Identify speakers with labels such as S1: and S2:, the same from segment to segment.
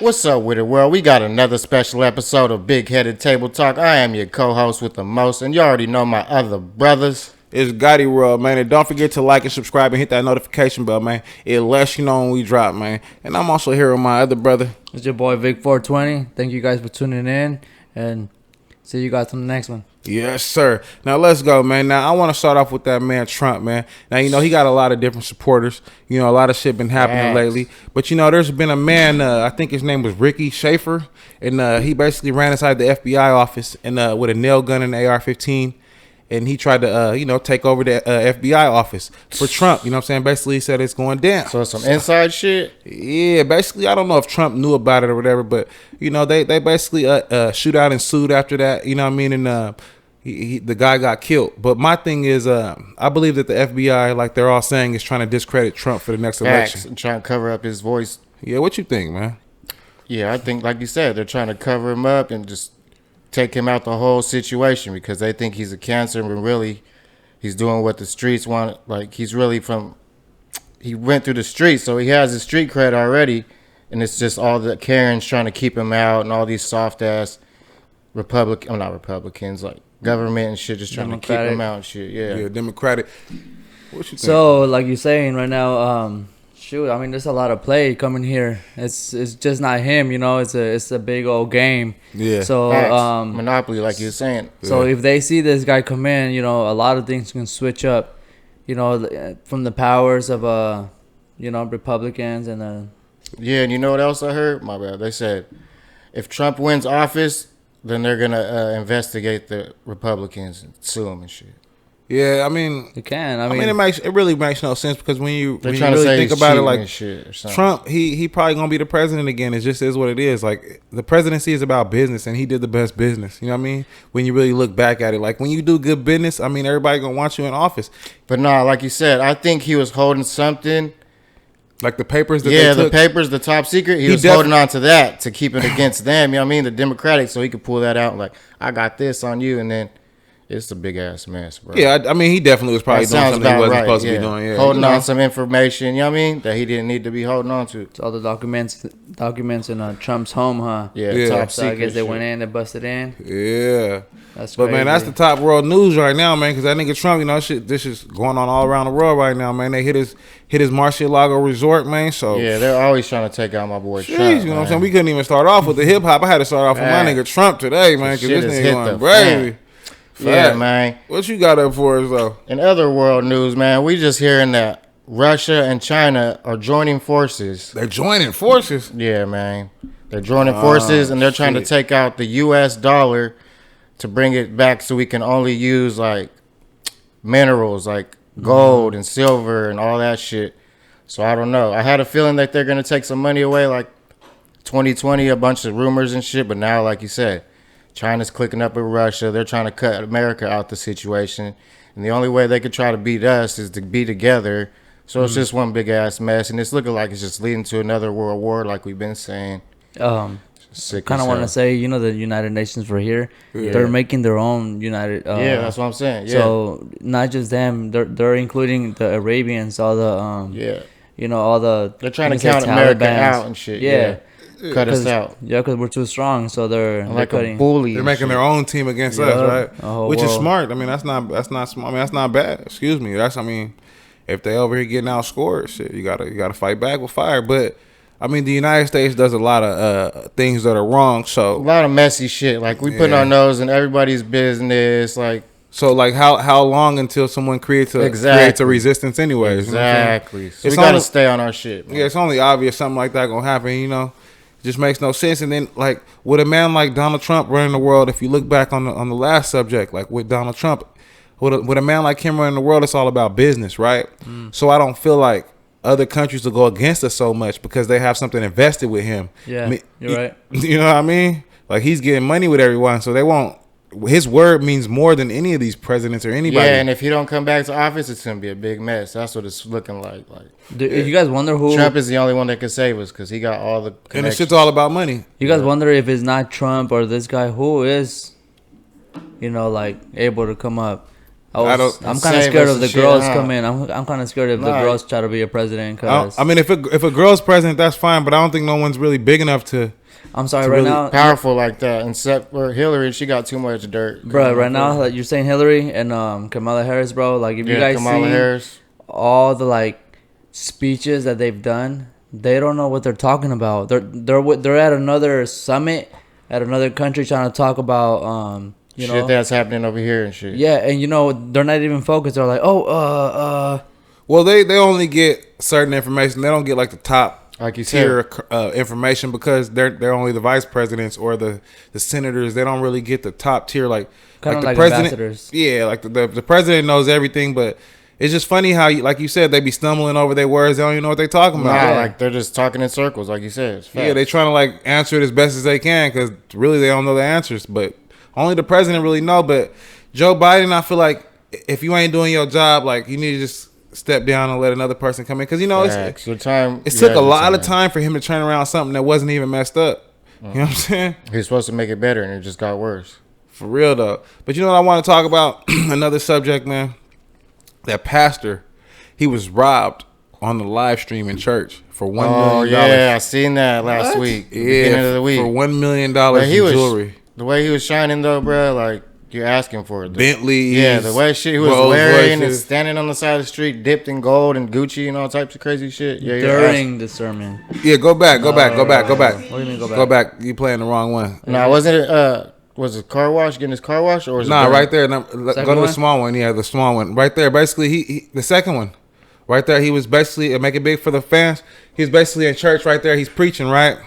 S1: What's up with it, world? We got another special episode of Bigheaded Table Talk. I am your co-host with the most, and you already know my other brothers.
S2: It's Gotti World, man. And don't forget to like and subscribe and hit that notification bell, man. It lets you know when we drop, man. And I'm also here with my other brother.
S3: It's your boy Vic420. Thank you guys for tuning in, and see you guys on the next one.
S2: Yes, sir. Now, let's go, man. Now, I want to start off with that man, Trump, man. Now, he got a lot of different supporters. A lot of shit been happening lately. But, there's been a man, I think his name was Ricky Schaefer, and he basically ran inside the FBI office and with a nail gun and an AR-15. And he tried to, take over the FBI office for Trump. You know what I'm saying? Basically, he said it's going down.
S1: So it's some inside shit?
S2: Yeah, basically, I don't know if Trump knew about it or whatever, but, they basically shoot out and sued after that. You know what I mean? And the guy got killed. But my thing is, I believe that the FBI, like they're all saying, is trying to discredit Trump for the next election.
S1: And trying to cover up his voice.
S2: Yeah, what you think, man?
S1: Yeah, I think, like you said, they're trying to cover him up and just take him out the whole situation because they think he's a cancer when really he's doing what the streets want. Like he went through the streets, so he has his street cred already, and it's just all the Karens trying to keep him out and all these soft ass not Republicans, like government and shit just trying to keep him out and shit. Yeah,
S2: Democratic. What you think?
S3: So, like you're saying right now, there's a lot of play coming here. It's just not him, It's a big old game.
S2: Yeah.
S3: So
S1: Monopoly, like you're saying.
S3: So if they see this guy come in, a lot of things can switch up. From the powers of Republicans and
S1: Yeah, and you know what else I heard? My bad. They said if Trump wins office, then they're gonna investigate the Republicans and sue them and shit.
S2: Yeah, I mean,
S3: you can.
S2: It really makes no sense because when you really think about it, like
S1: Trump,
S2: he probably gonna be the president again. It just is what it is. Like the presidency is about business, and he did the best business. You know what I mean? When you really look back at it, like when you do good business, everybody gonna want you in office.
S1: But no, like you said, I think he was holding something.
S2: Like the papers that they took?
S1: The papers, the top secret, he was holding on to that to keep it against them, the Democratic, so he could pull that out like, I got this on you, and then it's a big-ass mess, bro.
S2: Yeah, he definitely was probably doing something he wasn't supposed to be doing. Yeah,
S1: holding on some information, that he didn't need to be holding on to.
S3: It's all the documents in Trump's home, huh?
S1: Yeah. Top
S3: so
S1: secret
S3: I guess they went in, they busted in.
S2: Yeah.
S3: That's
S2: but
S3: crazy.
S2: Man, that's the top world news right now, man. Because that nigga Trump, this is going on all around the world right now, man. They hit his Mar-a-Lago resort, man. So
S1: yeah, they're always trying to take out my boy Trump.
S2: You know what I'm saying? We couldn't even start off with the hip hop. I had to start off with my nigga Trump today, man. Because this nigga going crazy.
S1: Yeah, man.
S2: What you got up for us though?
S1: In other world news, man, we just hearing that Russia and China are joining forces.
S2: They're joining forces?
S1: Yeah, man. They're joining forces, and they're trying to take out the U.S. dollar to bring it back so we can only use, like, minerals, like gold and silver and all that shit. So I don't know. I had a feeling that they're going to take some money away, like 2020, a bunch of rumors and shit. But now, like you said, China's clicking up with Russia. They're trying to cut America out the situation. And the only way they could try to beat us is to be together. So it's just one big-ass mess. And it's looking like it's just leading to another world war, like we've been saying.
S3: Kind of want to say, the United Nations were here. Yeah. They're making their own United.
S1: That's what I'm saying. Yeah.
S3: So not just them, they're including the Arabians, all the all the.
S1: They're trying to count America out and shit. Yeah. Cut us out.
S3: Yeah, because we're too strong. So they're
S1: cutting. A bully.
S2: They're making their own team against us, right? Which is smart. That's not smart. That's not bad. Excuse me. If they over here getting outscored, shit, you gotta fight back with fire. But the United States does a lot of things that are wrong. So
S1: a lot of messy shit. Like we put our nose in everybody's business. Like
S2: how long until someone creates a resistance anyways?
S1: Exactly.
S2: You know
S1: so we gotta stay on our shit. Man.
S2: Yeah, it's only obvious something like that gonna happen. It just makes no sense. And then like with a man like Donald Trump running the world, if you look back on the last subject, like with Donald Trump, with a man like him running the world, it's all about business, right? So I don't feel like other countries will go against us so much because they have something invested with him.
S3: Yeah, you're right.
S2: You know what I mean? Like he's getting money with everyone, so they won't. His word means more than any of these presidents or anybody.
S1: Yeah, and if he don't come back to office, it's gonna be a big mess. That's what it's looking like.
S3: You guys wonder who
S1: Trump is the only one that can save us because he got all the connections.
S2: And it's just all about money.
S3: You guys wonder if it's not Trump or this guy who is, able to come up. I'm kind of scared of the girls coming. I'm kind of scared if the girls try to be a president. Cause
S2: I mean, if a girl's president, that's fine. But I don't think no one's really big enough to.
S3: I'm sorry, right now,
S1: powerful like that. Except for Hillary, she got too much dirt,
S3: bro. Right now, like you're saying Hillary and Kamala Harris, bro. Like if you guys
S1: Kamala
S3: see
S1: Harris.
S3: all the like speeches that they've done, they don't know what they're talking about. They're at another summit at another country trying to talk about you know,
S1: shit that's happening over here and shit.
S3: Yeah, and you know they're not even focused. They're like,
S2: Well, they only get certain information. They don't get like the top
S1: like you
S2: tier information because they're only the vice presidents or the senators. They don't really get the top tier like
S3: kind of
S2: the
S3: like
S2: president.
S3: ambassadors.
S2: Yeah, like the president knows everything, but it's just funny how like you said, they be stumbling over their words. They don't even know what they talking about.
S1: Like they're just talking in circles, like you said.
S2: Yeah, they trying to like answer it as best as they can because really they don't know the answers. But only the president really know. But Joe Biden, I feel like if you ain't doing your job, like you need to just step down and let another person come in because you know it took a lot of time for him to turn around something that wasn't even messed up. You know what I'm saying?
S1: He was supposed to make it better and it just got worse.
S2: For real though. But you know what I want to talk about? Another subject, man. That pastor, he was robbed on the live stream in church for $1 million.
S1: Oh yeah, I seen that last week.
S2: Yeah,
S1: beginning of the week
S2: for $1 million in jewelry.
S1: The way he was shining though, bro, like you're asking for it.
S2: Bentley.
S1: Yeah, the way shit he was wearing and standing on the side of the street, dipped in gold and Gucci and all types of crazy shit. Yeah,
S3: during the sermon.
S2: Yeah, go back. What do you
S3: mean go back?
S2: Go back. You playing the wrong one.
S1: Nah, wasn't it? Was it car wash? Getting his car wash or was it
S2: right there. Go to the small one. Yeah, the small one right there. Basically, he the second one, right there. He was basically make it big for the fans. He's basically in church right there. He's preaching right.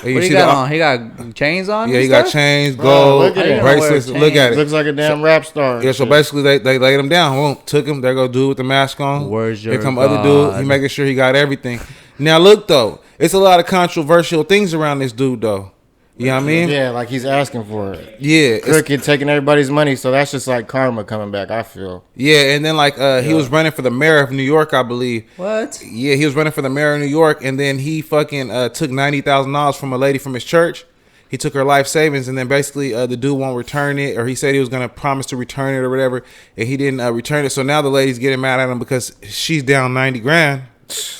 S3: What he got on? He got chains on?
S2: Yeah, he got chains, gold, bracelets. Look at it.
S1: Looks like a damn rap star.
S2: Yeah, so basically they laid him down. Boom, took him. There go dude with the mask on.
S3: Where's your
S2: Here come
S3: God?
S2: other dude. He making sure he got everything. Now look though, it's a lot of controversial things around this dude though. You know what I mean?
S1: Yeah, like he's asking for it.
S2: Yeah.
S1: Crooked taking everybody's money, so that's just like karma coming back, I feel.
S2: Yeah, and then like he was running for the mayor of New York, I believe.
S3: What?
S2: Yeah, he was running for the mayor of New York, and then he fucking took $90,000 from a lady from his church. He took her life savings, and then basically the dude won't return it, or he said he was going to promise to return it or whatever, and he didn't return it. So now the lady's getting mad at him because she's down $90,000,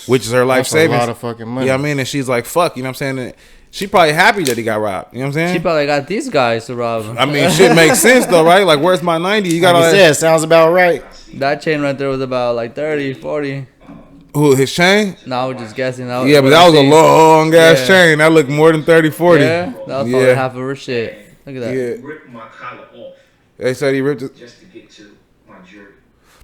S2: which is her life savings.
S1: A lot of fucking money.
S2: Yeah, I mean, and she's like, fuck, you know what I'm saying? She probably happy that he got robbed. You know what I'm saying?
S3: She probably got these guys to rob him.
S2: I mean, shit makes sense though, right? Like, where's my 90? You got
S1: like you said, sounds about right.
S3: That chain right there was about like 30, 40.
S2: Who, his chain?
S3: No, I was just guessing.
S2: Yeah, but that was a long ass chain. That looked more than 30, 40.
S3: Yeah, that was probably half of her shit. Look at that.
S2: Yeah.
S4: Ripped my collar off.
S2: They said he ripped it
S4: just to get to my jury.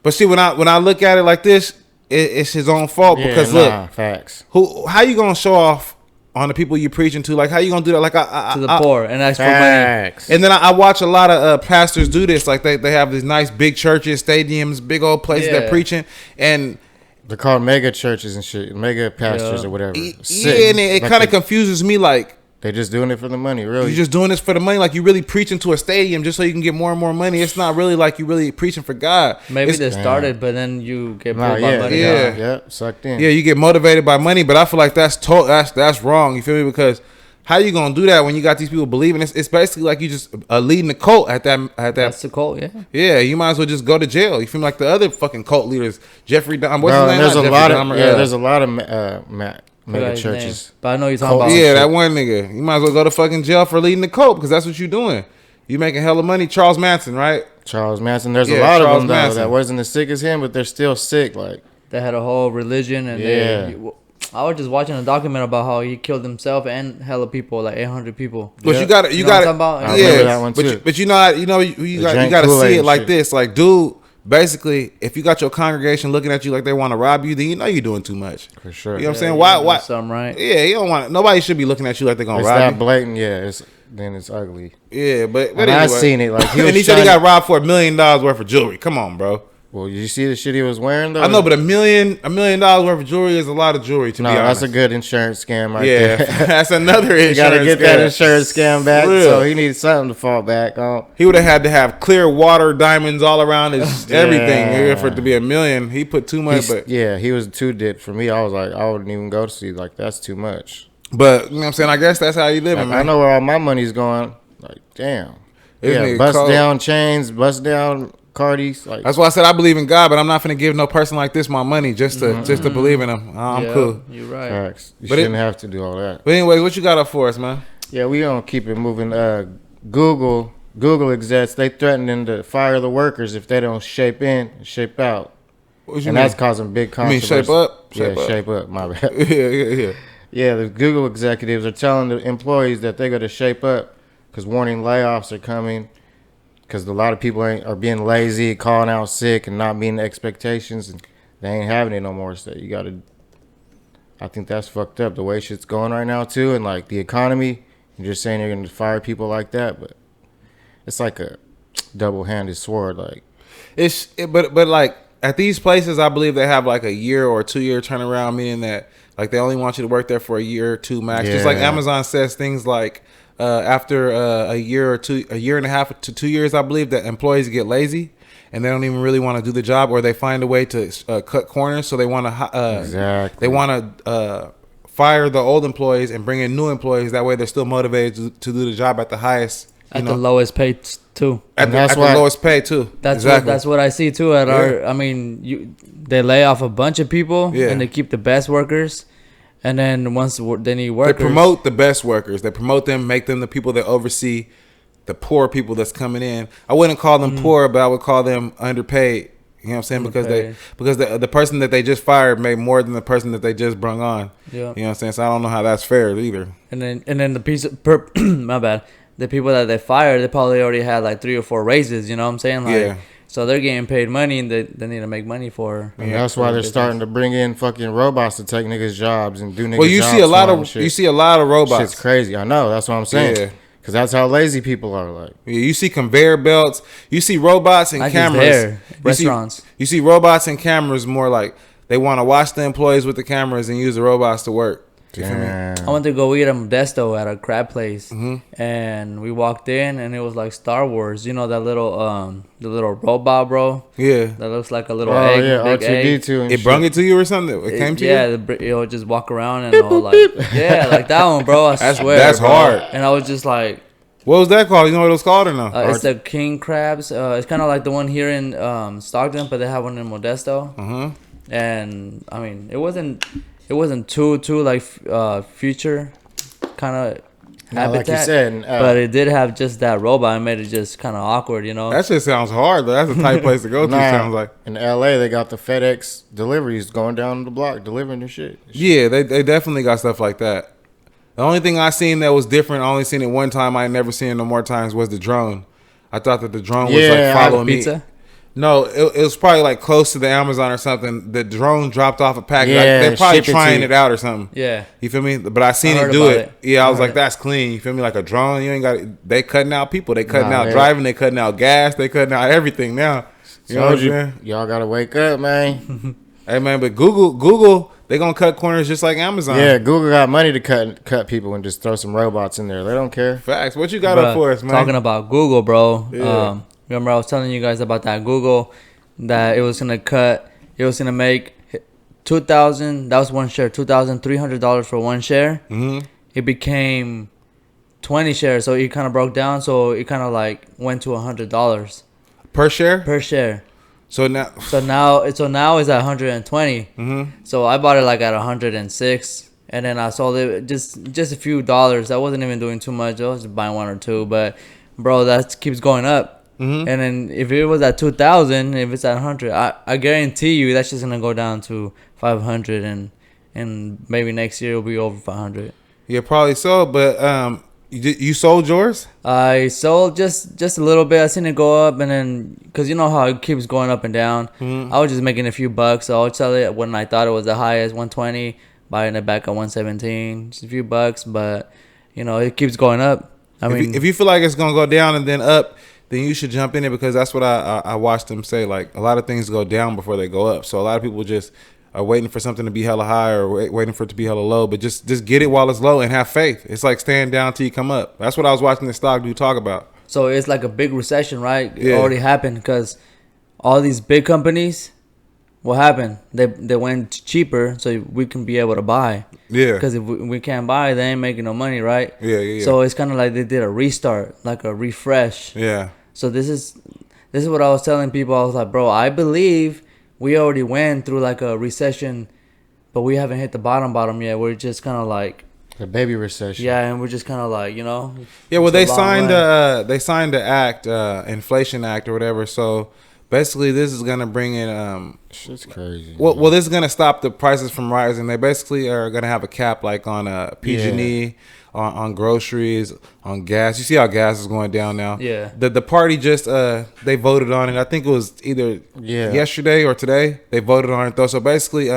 S2: But see, when I look at it like this, it's his own fault because look,
S1: facts.
S2: How you gonna show off on the people you preaching to? Like, how you gonna do that? Like,
S3: to the poor and ask for money.
S2: And then I watch a lot of pastors do this. Like, they have these nice big churches, stadiums, big old places that preaching, and
S1: they're called mega churches and shit, mega pastors or whatever.
S2: Yeah, and it kind of confuses me. Like,
S1: they're just doing it for the money, really.
S2: You're just doing this for the money. Like, you really preaching to a stadium just so you can get more and more money. It's not really like you really preaching for God.
S3: Maybe they started, but then you get pulled by money.
S1: Yeah, sucked in.
S2: Yeah, you get motivated by money, but I feel like that's wrong. You feel me? Because how you gonna do that when you got these people believing? It's basically like you just leading the cult at that.
S3: That's the cult, yeah.
S2: Yeah, you might as well just go to jail. You feel me? Like the other fucking cult leaders, Jeffrey Dahmer. What's his name?
S1: There's a lot of mega churches.
S3: But I know you're talking about.
S2: Yeah, that one nigga. You might as well go to fucking jail for leading the cult because that's what you're doing. You making hella money. Charles Manson, right?
S1: Charles Manson. There's a lot of them though, that wasn't as sick as him, but they're still sick. Like
S3: they had a whole religion, and I was just watching a document about how he killed himself and hella people, like 800 people.
S2: But you got it.
S1: I remember that one too.
S2: But you got to see it like this. Like, dude, basically, if you got your congregation looking at you like they want to rob you, then you know you're doing too much.
S1: For sure.
S2: You know what I'm saying? Why?
S3: Something right?
S2: Yeah, you don't want. Nobody should be looking at you like they're gonna rob you.
S1: It's that blatant. Yeah, then it's ugly.
S2: Yeah, but
S1: anyway. I seen it. Like
S2: he said he got robbed for $1 million worth of jewelry. Come on, bro.
S1: Well, you see the shit he was wearing though?
S2: I know, but $1 million worth of jewelry is a lot of jewelry to be honest.
S1: That's a good insurance scam right there.
S2: That's another insurance scam. You gotta get
S1: that insurance scam back, so he needs something to fall back on.
S2: He would have had to have clear water, diamonds all around his everything for it to be $1 million. He put too much,
S1: he was too dipped for me. I was like, I wouldn't even go to see, like, that's too much.
S2: But, you know what I'm saying? I guess that's how you living, man.
S1: I know where all my money's going. Like, damn. Bust down chains, bust down Cardi's. Like,
S2: that's why I said I believe in God, but I'm not finna give no person like this my money just to believe in him. I'm cool.
S3: You're right.
S1: facts. You
S2: But
S1: shouldn't have to do all that.
S2: But anyways, what you got up for us, man?
S1: Yeah, we gonna keep it moving. Google execs, they threatening to fire the workers if they don't shape in and shape out.
S2: What you
S1: And
S2: mean?
S1: that's causing big
S2: You mean
S1: controversy.
S2: shape up?
S1: Shape up, my bad.
S2: Yeah.
S1: Yeah, the Google executives are telling the employees that they're going to shape up because warning layoffs are coming because a lot of people are being lazy, calling out sick, and not meeting expectations, and they ain't having it no more. So you got to. I think that's fucked up the way shit's going right now too, and like the economy. You're just saying you're going to fire people like that, but it's like a double-handed sword. Like
S2: But like at these places, I believe they have like a year or 2 year turnaround, meaning that like they only want you to work there for a year or two max. Just like
S1: Yeah.
S2: Amazon says things like after a year and a half to 2 years, I believe that employees get lazy and they don't even really want to do the job, or they find a way to cut corners. So they want to
S1: Exactly.
S2: they want to fire the old employees and bring in new employees. That way, they're still motivated to do the job at the highest.
S3: At the lowest pay too.
S2: At
S1: And that's
S2: the
S1: why-
S2: lowest pay too.
S3: That's what I see too at our. I mean, they lay off a bunch of people and they keep the best workers, and then once they need workers,
S2: They promote the best workers. They promote them, make them the people that oversee the poor people that's coming in. I wouldn't call them poor, but I would call them underpaid. You know what I'm saying? Because the person that they just fired made more than the person that they just brung on.
S3: Yeah.
S2: You know what I'm saying? So I don't know how that's fair either.
S3: and then the piece of my bad. The people that they fired, they probably already had like 3 or 4 raises. You know what I'm saying? Like,
S2: Yeah.
S3: So they're getting paid money, and they need to make money for.
S1: And that's why they're starting to bring in fucking robots to take niggas' jobs and do niggas'
S2: Well, you
S1: jobs
S2: see a lot
S1: for 'em and
S2: of
S1: shit.
S2: you see a lot of robots.
S1: Shit's crazy. I know. That's what I'm saying.
S2: Yeah.
S1: Because that's how lazy people are. Like,
S2: Yeah, you see conveyor belts. You see robots and
S3: Not just
S2: cameras.
S3: there,
S2: You
S3: restaurants.
S2: you see robots and cameras more like they want to watch the employees with the cameras and use the robots to work. You feel me?
S1: damn.
S3: I went to go eat a Modesto at a crab place, and we walked in, and it was like Star Wars. You know that little the little robot, bro.
S2: Yeah.
S3: That looks like a little
S1: Oh,
S3: egg.
S1: yeah.
S3: big egg.
S1: R2D2 and
S2: It
S1: shit.
S2: brung it to you or something? It came to
S3: Yeah,
S2: you?
S3: it'll just walk around and all like, yeah, like that one, bro. I swear,
S2: that's
S3: bro.
S2: hard.
S3: And I was just like,
S2: What was that called? You know what it was called or no?
S3: it's the king crabs. It's kind of like the one here in Stockton, but they have one in Modesto. And I mean, it wasn't too like future kind of
S1: No,
S3: habitat,
S1: like you said,
S3: but it did have just that robot. It made it just kind of awkward, you know.
S2: That shit sounds hard, though. That's a tight place to go to, sounds like.
S1: in LA, they got the FedEx deliveries going down the block delivering their shit.
S2: Yeah, they definitely got stuff like that. The only thing I seen that was different, I only seen it one time, I ain't never seen it no more times, was the drone. I thought that the drone was
S1: Yeah,
S2: like following me.
S3: Pizza.
S2: No, it was probably like close to the Amazon or something. The drone dropped off a package.
S1: Yeah,
S2: They're probably
S1: ship it
S2: trying
S1: to
S2: it out or something.
S3: Yeah.
S2: You feel me? But I seen
S3: I
S2: it
S3: heard
S2: do
S3: about
S2: it.
S3: it.
S2: Yeah, I was
S3: heard
S2: like,
S3: it.
S2: that's clean. You feel me? Like a drone, you ain't got it. They cutting out people. They cutting
S1: Nah,
S2: out
S1: man.
S2: driving. They cutting out gas. They cutting out everything now. You know what I'm
S1: Told you,
S2: saying?
S1: y'all gotta wake up, man.
S2: Hey man, but Google, they gonna cut corners just like Amazon.
S1: Yeah, Google got money to cut people and just throw some robots in there. They don't care.
S2: Facts. What you got up
S3: Bruh,
S2: for us, man?
S3: Talking about Google, bro.
S2: Yeah.
S3: Remember I was telling you guys about that Google, that it was gonna make 2,000. That was one share, $2,300 for one share.
S2: Mm-hmm.
S3: It became 20 shares, so it kind of broke down. So it kind of like went to $100
S2: Per share.
S3: per share.
S2: So now,
S3: So now it's at 120.
S2: mm-hmm.
S3: So I bought it like at 106, and then I sold it just a few dollars. I wasn't even doing too much. I was just buying 1 or 2, but bro, that keeps going up.
S2: Mm-hmm.
S3: And then if it was at 2,000, if it's at 100, I guarantee you that's just gonna go down to 500, and maybe next year it'll be over 500.
S2: yeah, probably so. But you sold yours?
S3: I sold just a little bit. I seen it go up, and then because you know how it keeps going up and down, I was just making a few bucks. So I'll sell it when I thought it was the highest, 120, buying it back at 117, just a few bucks. But you know it keeps going up. I mean,
S2: If you feel like it's gonna go down and then up, then you should jump in it, because that's what I watched them say. Like a lot of things go down before they go up. So a lot of people just are waiting for something to be hella high or waiting for it to be hella low. But just get it while it's low and have faith. It's like staying down till you come up. That's what I was watching the stock dude talk about.
S3: so it's like a big recession, right? It
S2: Yeah.
S3: already happened because all these big companies, what happened? They went cheaper so we can be able to buy.
S2: Yeah.
S3: Because if we can't buy, they ain't making no money, right?
S2: Yeah.
S3: So it's kind of like they did a restart, like a refresh.
S2: Yeah.
S3: So this is this is what I was telling people. I was like, bro, I believe we already went through like a recession, but we haven't hit the bottom yet. We're just kind of like
S1: a baby recession.
S3: Yeah, and we're just kind of like, you know.
S2: Yeah, well, they signed the act, Inflation Act or whatever. So basically, this is gonna bring in
S1: shit's crazy.
S2: Well, this is gonna stop the prices from rising. They basically are gonna have a cap like on PG&E, on groceries, on gas. You see how gas is going down now.
S3: Yeah.
S2: The party just they voted on it. I think it was either yesterday or today. They voted on it though. So basically,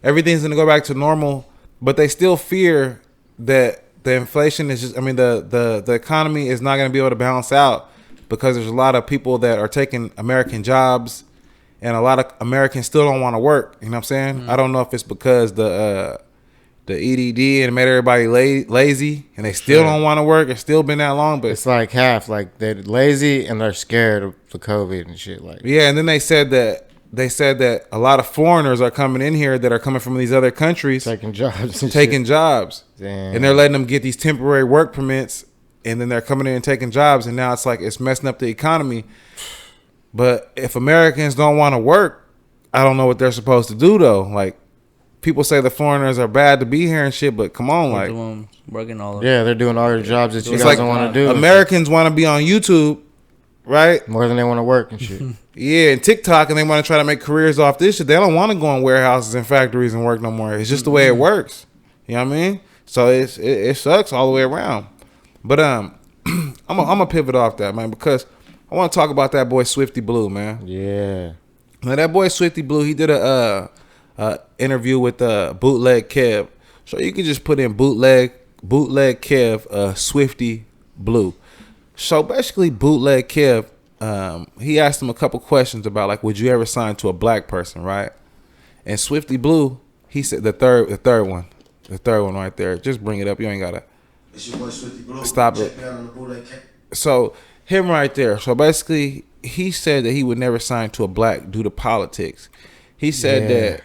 S2: everything's gonna go back to normal. But they still fear that the inflation is just, I mean, the economy is not going to be able to balance out because there's a lot of people that are taking American jobs and a lot of Americans still don't want to work. You know what I'm saying? Mm-hmm. I don't know if it's because the EDD and made everybody lazy and they still don't want to work. It's still been that long, but
S1: it's like half, like they're lazy and they're scared of the COVID and shit. Like,
S2: yeah, and then they said that a lot of foreigners are coming in here that are coming from these other countries.
S1: Taking jobs.
S2: Damn. And they're letting them get these temporary work permits. And then they're coming in and taking jobs. And now it's like it's messing up the economy. But if Americans don't want to work, I don't know what they're supposed to do, though. Like, people say the foreigners are bad to be here and shit. But come on,
S3: they're
S2: like.
S3: Working all
S1: they're doing all the jobs that you guys don't want to do.
S2: Americans want to be on YouTube, right?
S1: More than they want to work and shit.
S2: Yeah, and TikTok, and they want to try to make careers off this shit. They don't want to go in warehouses and factories and work no more. It's just the way it works. You know what I mean? So it sucks all the way around. But I'm gonna pivot off that, man, because I want to talk about that boy Swifty Blue, man.
S1: Yeah.
S2: Now that boy Swifty Blue, he did a interview with Bootleg Kev. So you can just put in Bootleg Kev, Swifty Blue. So basically, Bootleg Kev. He asked him a couple questions about like, would you ever sign to a black person, right? And Swifty Blue, he said the third one right there. Just bring it up. You ain't gotta.
S5: It's your boy Swifty Blue.
S2: Stop it. So him right there. So basically, he said that he would never sign to a black due to politics. He said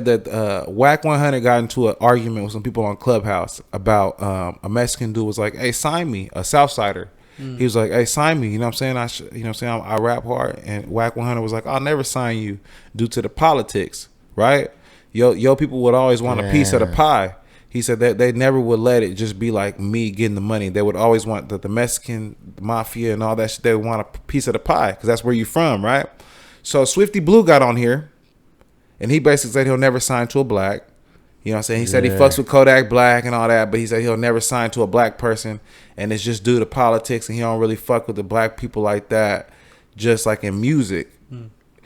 S2: that Whack 100 got into an argument with some people on Clubhouse about a Mexican dude was like, "Hey, sign me, a Southsider." He was like, "Hey, sign me." You know what I'm saying? I rap hard. And Whack 100 was like, "I'll never sign you due to the politics, right? Yo people would always want a piece of the pie." He said that they never would let it just be like me getting the money. They would always want the Mexican mafia and all that shit. They would want a piece of the pie because that's where you from, right? So Swifty Blue got on here, and he basically said he'll never sign to a black. You know what I'm saying? He said he fucks with Kodak Black and all that, but he said he'll never sign to a black person, and it's just due to politics, and he don't really fuck with the black people like that, just like in music.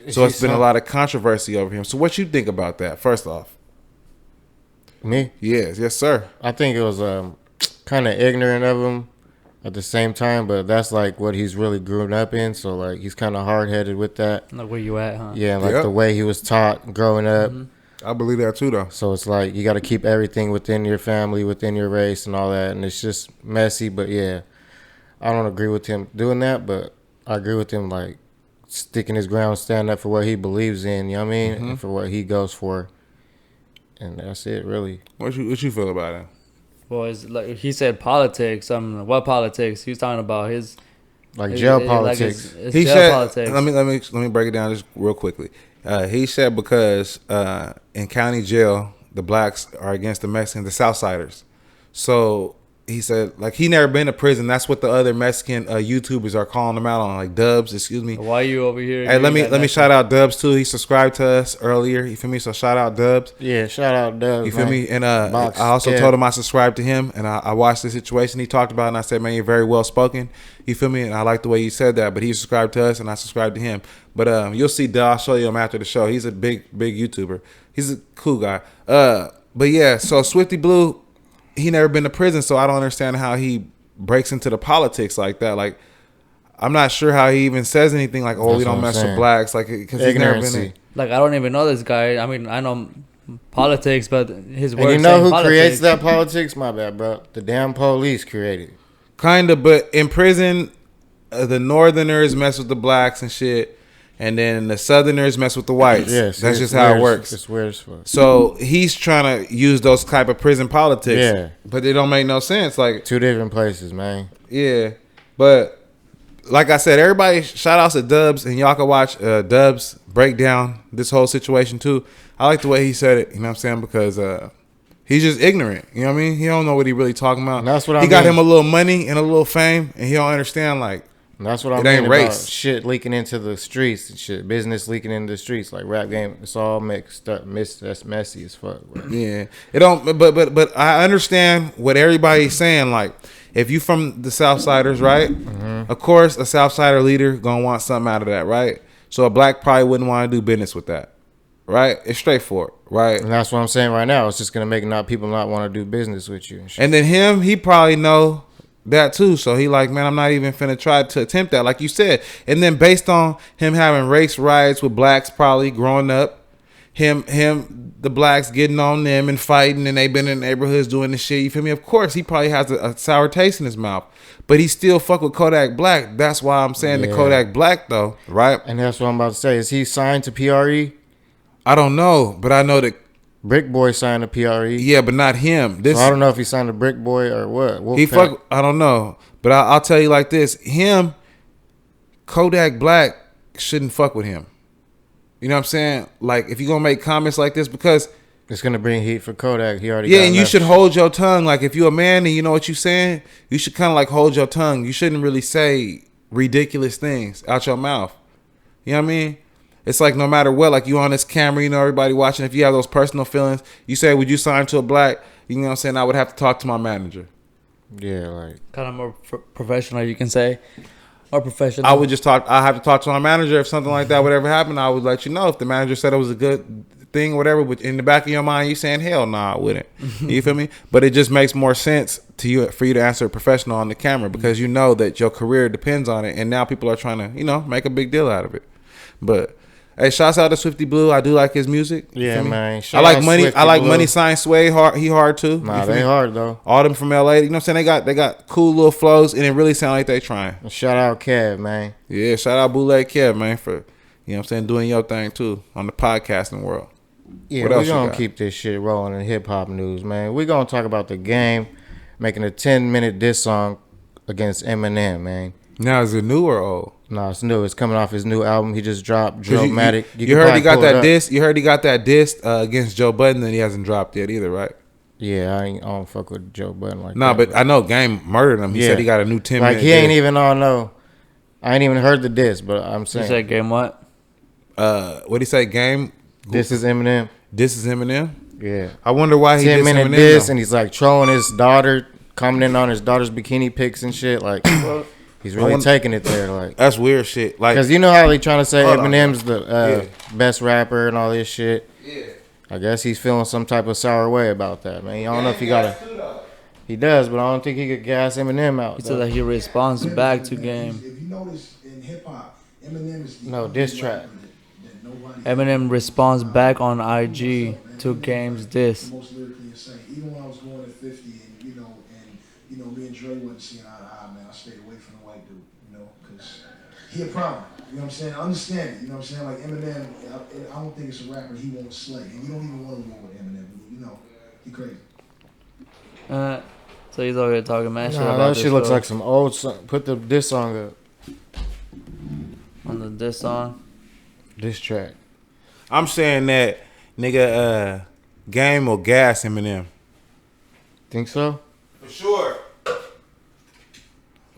S2: So it's been a lot of controversy over him. So what you think about that, first off?
S1: Me?
S2: Yes, sir.
S1: I think it was kind of ignorant of him at the same time, but that's like what he's really grown up in. So like he's kind of hard-headed with that.
S3: Like where you at, huh?
S1: Yeah, like the way he was taught growing up.
S2: I believe that too, though.
S1: So it's like you got to keep everything within your family, within your race, and all that. And it's just messy. But yeah, I don't agree with him doing that, but I agree with him like sticking his ground, standing up for what he believes in. You know what I mean? And for what he goes for. And that's it, really.
S2: What you feel about it?
S3: Well, it's like he said politics. What politics? He was talking about his
S1: jail politics.
S3: Like
S2: He
S3: jail
S2: said,
S3: politics.
S2: Let me break it down just real quickly. He said because in county jail, the blacks are against the Mexicans, the Southsiders. So he said, like, he never been to prison. That's what the other Mexican YouTubers are calling him out on, like Dubs. Excuse me.
S3: Why are you over here?
S2: Hey, let me shout out Dubs too. He subscribed to us earlier. You feel me? So shout out Dubs.
S1: Yeah, shout out Dubs.
S2: You feel me? And I also told him I subscribed to him, and I watched the situation he talked about, and I said, man, you're very well spoken. You feel me? And I like the way you said that. But he subscribed to us, and I subscribed to him. But you'll see. I'll show you him after the show. He's a big YouTuber. He's a cool guy. But yeah, so Swifty Blue, he never been to prison, so I don't understand how he breaks into the politics like that. Like, I'm not sure how he even says anything like, "Oh, we don't mess with blacks," like, because he's never been in.
S3: Like, I don't even know this guy. I mean, I know politics, but his words.
S1: And you know who
S3: politics.
S1: creates that politics? My bad, bro. The damn police created it.
S2: Kinda, but in prison, the Northerners mess with the blacks and shit, and then the Southerners mess with the whites. Yes, that's just how it works.
S1: It's weird as fuck.
S2: So he's trying to use those type of prison politics, but they don't make no sense. Like,
S1: two different places, man.
S2: Yeah, but like I said, everybody shout outs to Dubs, and y'all can watch Dubs break down this whole situation too. I like the way he said it, you know what I'm saying? Because he's just ignorant. You know what I mean? He don't know what he really talking about.
S1: And that's what I
S2: He got
S1: mean.
S2: him a little money and a little fame, and he don't understand like
S1: And that's what I
S2: it
S1: mean
S2: ain't
S1: about
S2: race.
S1: shit leaking into the streets and shit. Business leaking into the streets. Like rap game, it's all mixed up. That's messy as fuck, bro.
S2: Yeah, it don't. But I understand what everybody's saying. Like, if you from the Southsiders, right? Of course, a Southsider leader gonna want something out of that, right? So a black probably wouldn't want to do business with that, right? It's straightforward, right?
S1: And that's what I'm saying right now. It's just gonna make people not want to do business with you and shit.
S2: And then he probably know that too. So he like, man, I'm not even finna try to attempt that, like you said. And then based on him having race riots with blacks, probably growing up. The blacks getting on them and fighting, and they been in neighborhoods doing this shit. You feel me? Of course, he probably has a sour taste in his mouth, but he still fuck with Kodak Black. That's why I'm saying the Kodak Black though, right?
S1: And that's what I'm about to say. Is he signed to PRE?
S2: I don't know, but I know that
S1: Brick Boy signed to PRE.
S2: yeah, but not him. This
S1: So I don't know if he signed to Brick Boy or what.
S2: he fuck. I don't know, but I'll tell you like this: Kodak Black shouldn't fuck with him. You know what I'm saying? Like, if you're gonna make comments like this, because
S1: It's gonna bring heat for Kodak. He already
S2: yeah,
S1: got
S2: and you
S1: enough.
S2: should hold your tongue. Like, if you're a man and you know what you're saying, you should kind of like hold your tongue. You shouldn't really say ridiculous things out your mouth. You know what I mean? It's like no matter what, like you on this camera, you know, everybody watching. If you have those personal feelings, you say, "Would you sign to a black?" You know what I'm saying? I would have to talk to my manager.
S1: Yeah, like
S3: Kind of more professional, you can say. Or professional.
S2: I would just talk. I have to talk to my manager if something like that would ever happen. I would let you know if the manager said it was a good thing, or whatever. But in the back of your mind, you saying, "Hell, nah, I wouldn't." You feel me? But it just makes more sense to you for you to answer professional on the camera because you know that your career depends on it, and now people are trying to, you know, make a big deal out of it. But hey, shouts out to Swifty Blue. I do like his music. You
S1: yeah,
S2: feel me?
S1: man.
S2: I
S1: Shout
S2: like
S1: out
S2: money.
S1: Swifty
S2: I like
S1: Blue.
S2: Money Sign Sway. He hard too.
S1: Nah,
S2: You feel
S1: they
S2: me?
S1: hard though.
S2: All them from LA. You know what I'm saying? They got cool little flows, and it really sound like they trying.
S1: And shout out Kev, man.
S2: Yeah, shout out Bootleg Kev, man, for, you know what I'm saying, doing your thing too on the podcasting world.
S1: Yeah,
S2: What
S1: we're
S2: else you
S1: gonna
S2: got?
S1: keep this shit rolling in hip hop news, man. We're gonna talk about the game making a 10-minute diss song against Eminem, man.
S2: Now, is it new or old?
S1: No, it's new. It's coming off his new album. He just dropped
S2: 'Cause
S1: Dramatic.
S2: You heard he got that diss. You heard he got that diss against Joe Budden, and he hasn't dropped yet either, right?
S1: Yeah, I don't fuck with Joe Budden like
S2: Nah,
S1: that.
S2: but I know Game murdered him. He
S1: Yeah.
S2: said he got a new 10
S1: like
S2: minute
S1: he ain't
S2: diss.
S1: even on no. I ain't even heard the diss, but I'm
S3: You
S1: saying
S3: said game what?
S2: What he say? Game.
S1: this is Eminem.
S2: This is Eminem.
S1: Yeah,
S2: I wonder why he did
S1: 10-minute
S2: Eminem.
S1: diss,
S2: though.
S1: and he's like trolling his daughter, commenting on his daughter's bikini pics and shit. Like he's really
S2: wonder-
S1: taking it there, like.
S2: That's weird shit. Like,
S1: Because you know how they trying to say
S2: Hold on.
S1: Eminem's the best rapper and all this shit.
S2: yeah.
S1: I guess he's feeling some type of sour way about that, man. I don't know if he got a. He does, but I don't think he could gas Eminem out.
S3: He
S1: though.
S3: said that he responds back to game.
S5: If you notice in hip hop, Eminem is the
S1: No,
S5: only
S1: diss track.
S5: rapper that nobody
S3: Eminem responds back on IG to Game's diss.
S5: the most lyrically insane. Even when I was going to 50, and you know, me and Dre wasn't seeing eye to eye, man. I stayed away from the white dude, you know, because he a problem. You know what I'm saying? I understand it. You know what I'm saying? Like Eminem, I don't think it's a rapper he won't slay, and you don't even want to war with Eminem. You know, he crazy.
S3: So he's over here talking mad shit
S1: Nah,
S3: about
S1: that
S3: this
S1: shit looks
S3: girl
S1: like some old song. Put this song up.
S3: on the diss song.
S1: This track.
S2: I'm saying that nigga Game will gas Eminem.
S1: Think so?
S2: For sure.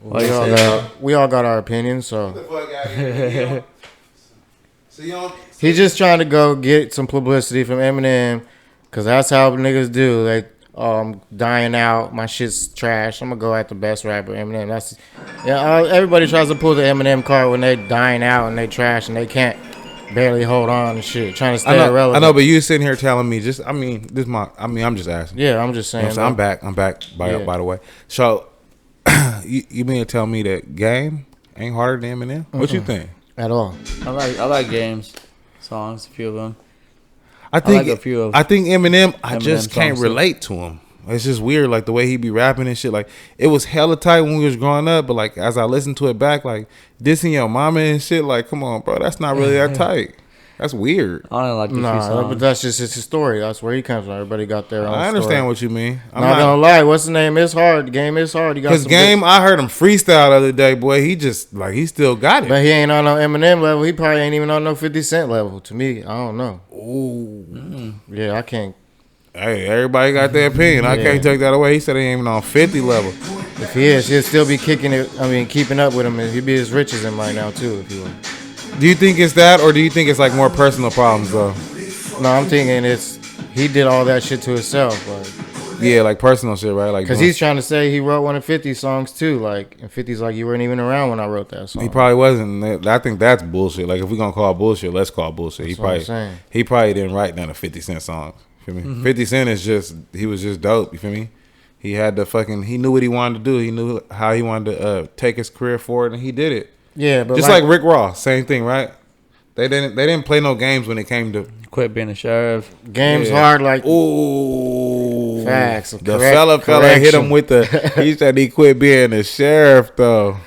S3: Why you say that?
S1: We all got our opinions, so
S2: Get the fuck out of here. So you don't.
S1: he's just trying to go get some publicity from Eminem, cause that's how niggas do. Like, oh, I'm dying out. My shit's trash. I'm gonna go at the best rapper, Eminem. That's everybody tries to pull the Eminem card when they dying out and they trash and they can't barely hold on and shit, trying to stay relevant.
S2: I know, but you sitting here telling me I'm just asking.
S1: Yeah, I'm just
S2: You know
S1: saying.
S2: what I'm saying? I'm back by
S1: Yeah.
S2: the way. So you mean to tell me that Game ain't harder than Eminem? What you think?
S1: At all.
S3: I like Game's songs, a few of them.
S2: I think
S3: like a few of
S2: I think Eminem. I
S3: Eminem
S2: just can't
S3: songs, too.
S2: relate to him. It's just weird, like the way he be rapping and shit. Like it was hella tight when we was growing up, but like as I listened to it back, like dissing your mama and shit. Like, come on, bro, that's not really that tight. That's weird.
S3: I only like a few
S1: Nah,
S3: songs.
S1: but that's just his story. That's where he comes from. Everybody got their own
S2: I understand
S1: story.
S2: what you mean. I'm
S1: not gonna lie. What's the name? It's hard. The game is hard.
S2: Because Game, I heard him freestyle the other day, boy. He just, like, he still got it.
S1: But he ain't on no Eminem level. He probably ain't even on no 50 Cent level. To me, I don't know.
S2: Ooh.
S1: Yeah, I can't.
S2: Hey, everybody got their opinion. I can't take that away. He said he ain't even on 50 level.
S1: If he is, he'll still be kicking it. I mean, keeping up with him. And he'd be as rich as him right now, too, if he was.
S2: Do you think it's that, or do you think it's like more personal problems though?
S1: No, I'm thinking he did all that shit to himself, like.
S2: Yeah, like personal shit, right? Like,
S1: because he's trying to say he wrote one of 50's songs too, like, and 50's like, you weren't even around when I wrote that song.
S2: He probably wasn't. I think that's bullshit. Like, if we gonna call bullshit, let's call bullshit. He probably didn't write none of 50 Cent songs. You feel me? Mm-hmm. 50 Cent he was just dope. You feel me? He had he knew what he wanted to do. He knew how he wanted to take his career forward, and he did it.
S1: Yeah, but
S2: just like Rick Ross, same thing, right? They didn't play no games when it came to
S3: quit being a sheriff.
S1: Games hard, like,
S2: ooh,
S1: facts.
S2: The fella hit him with he said he quit being a sheriff though.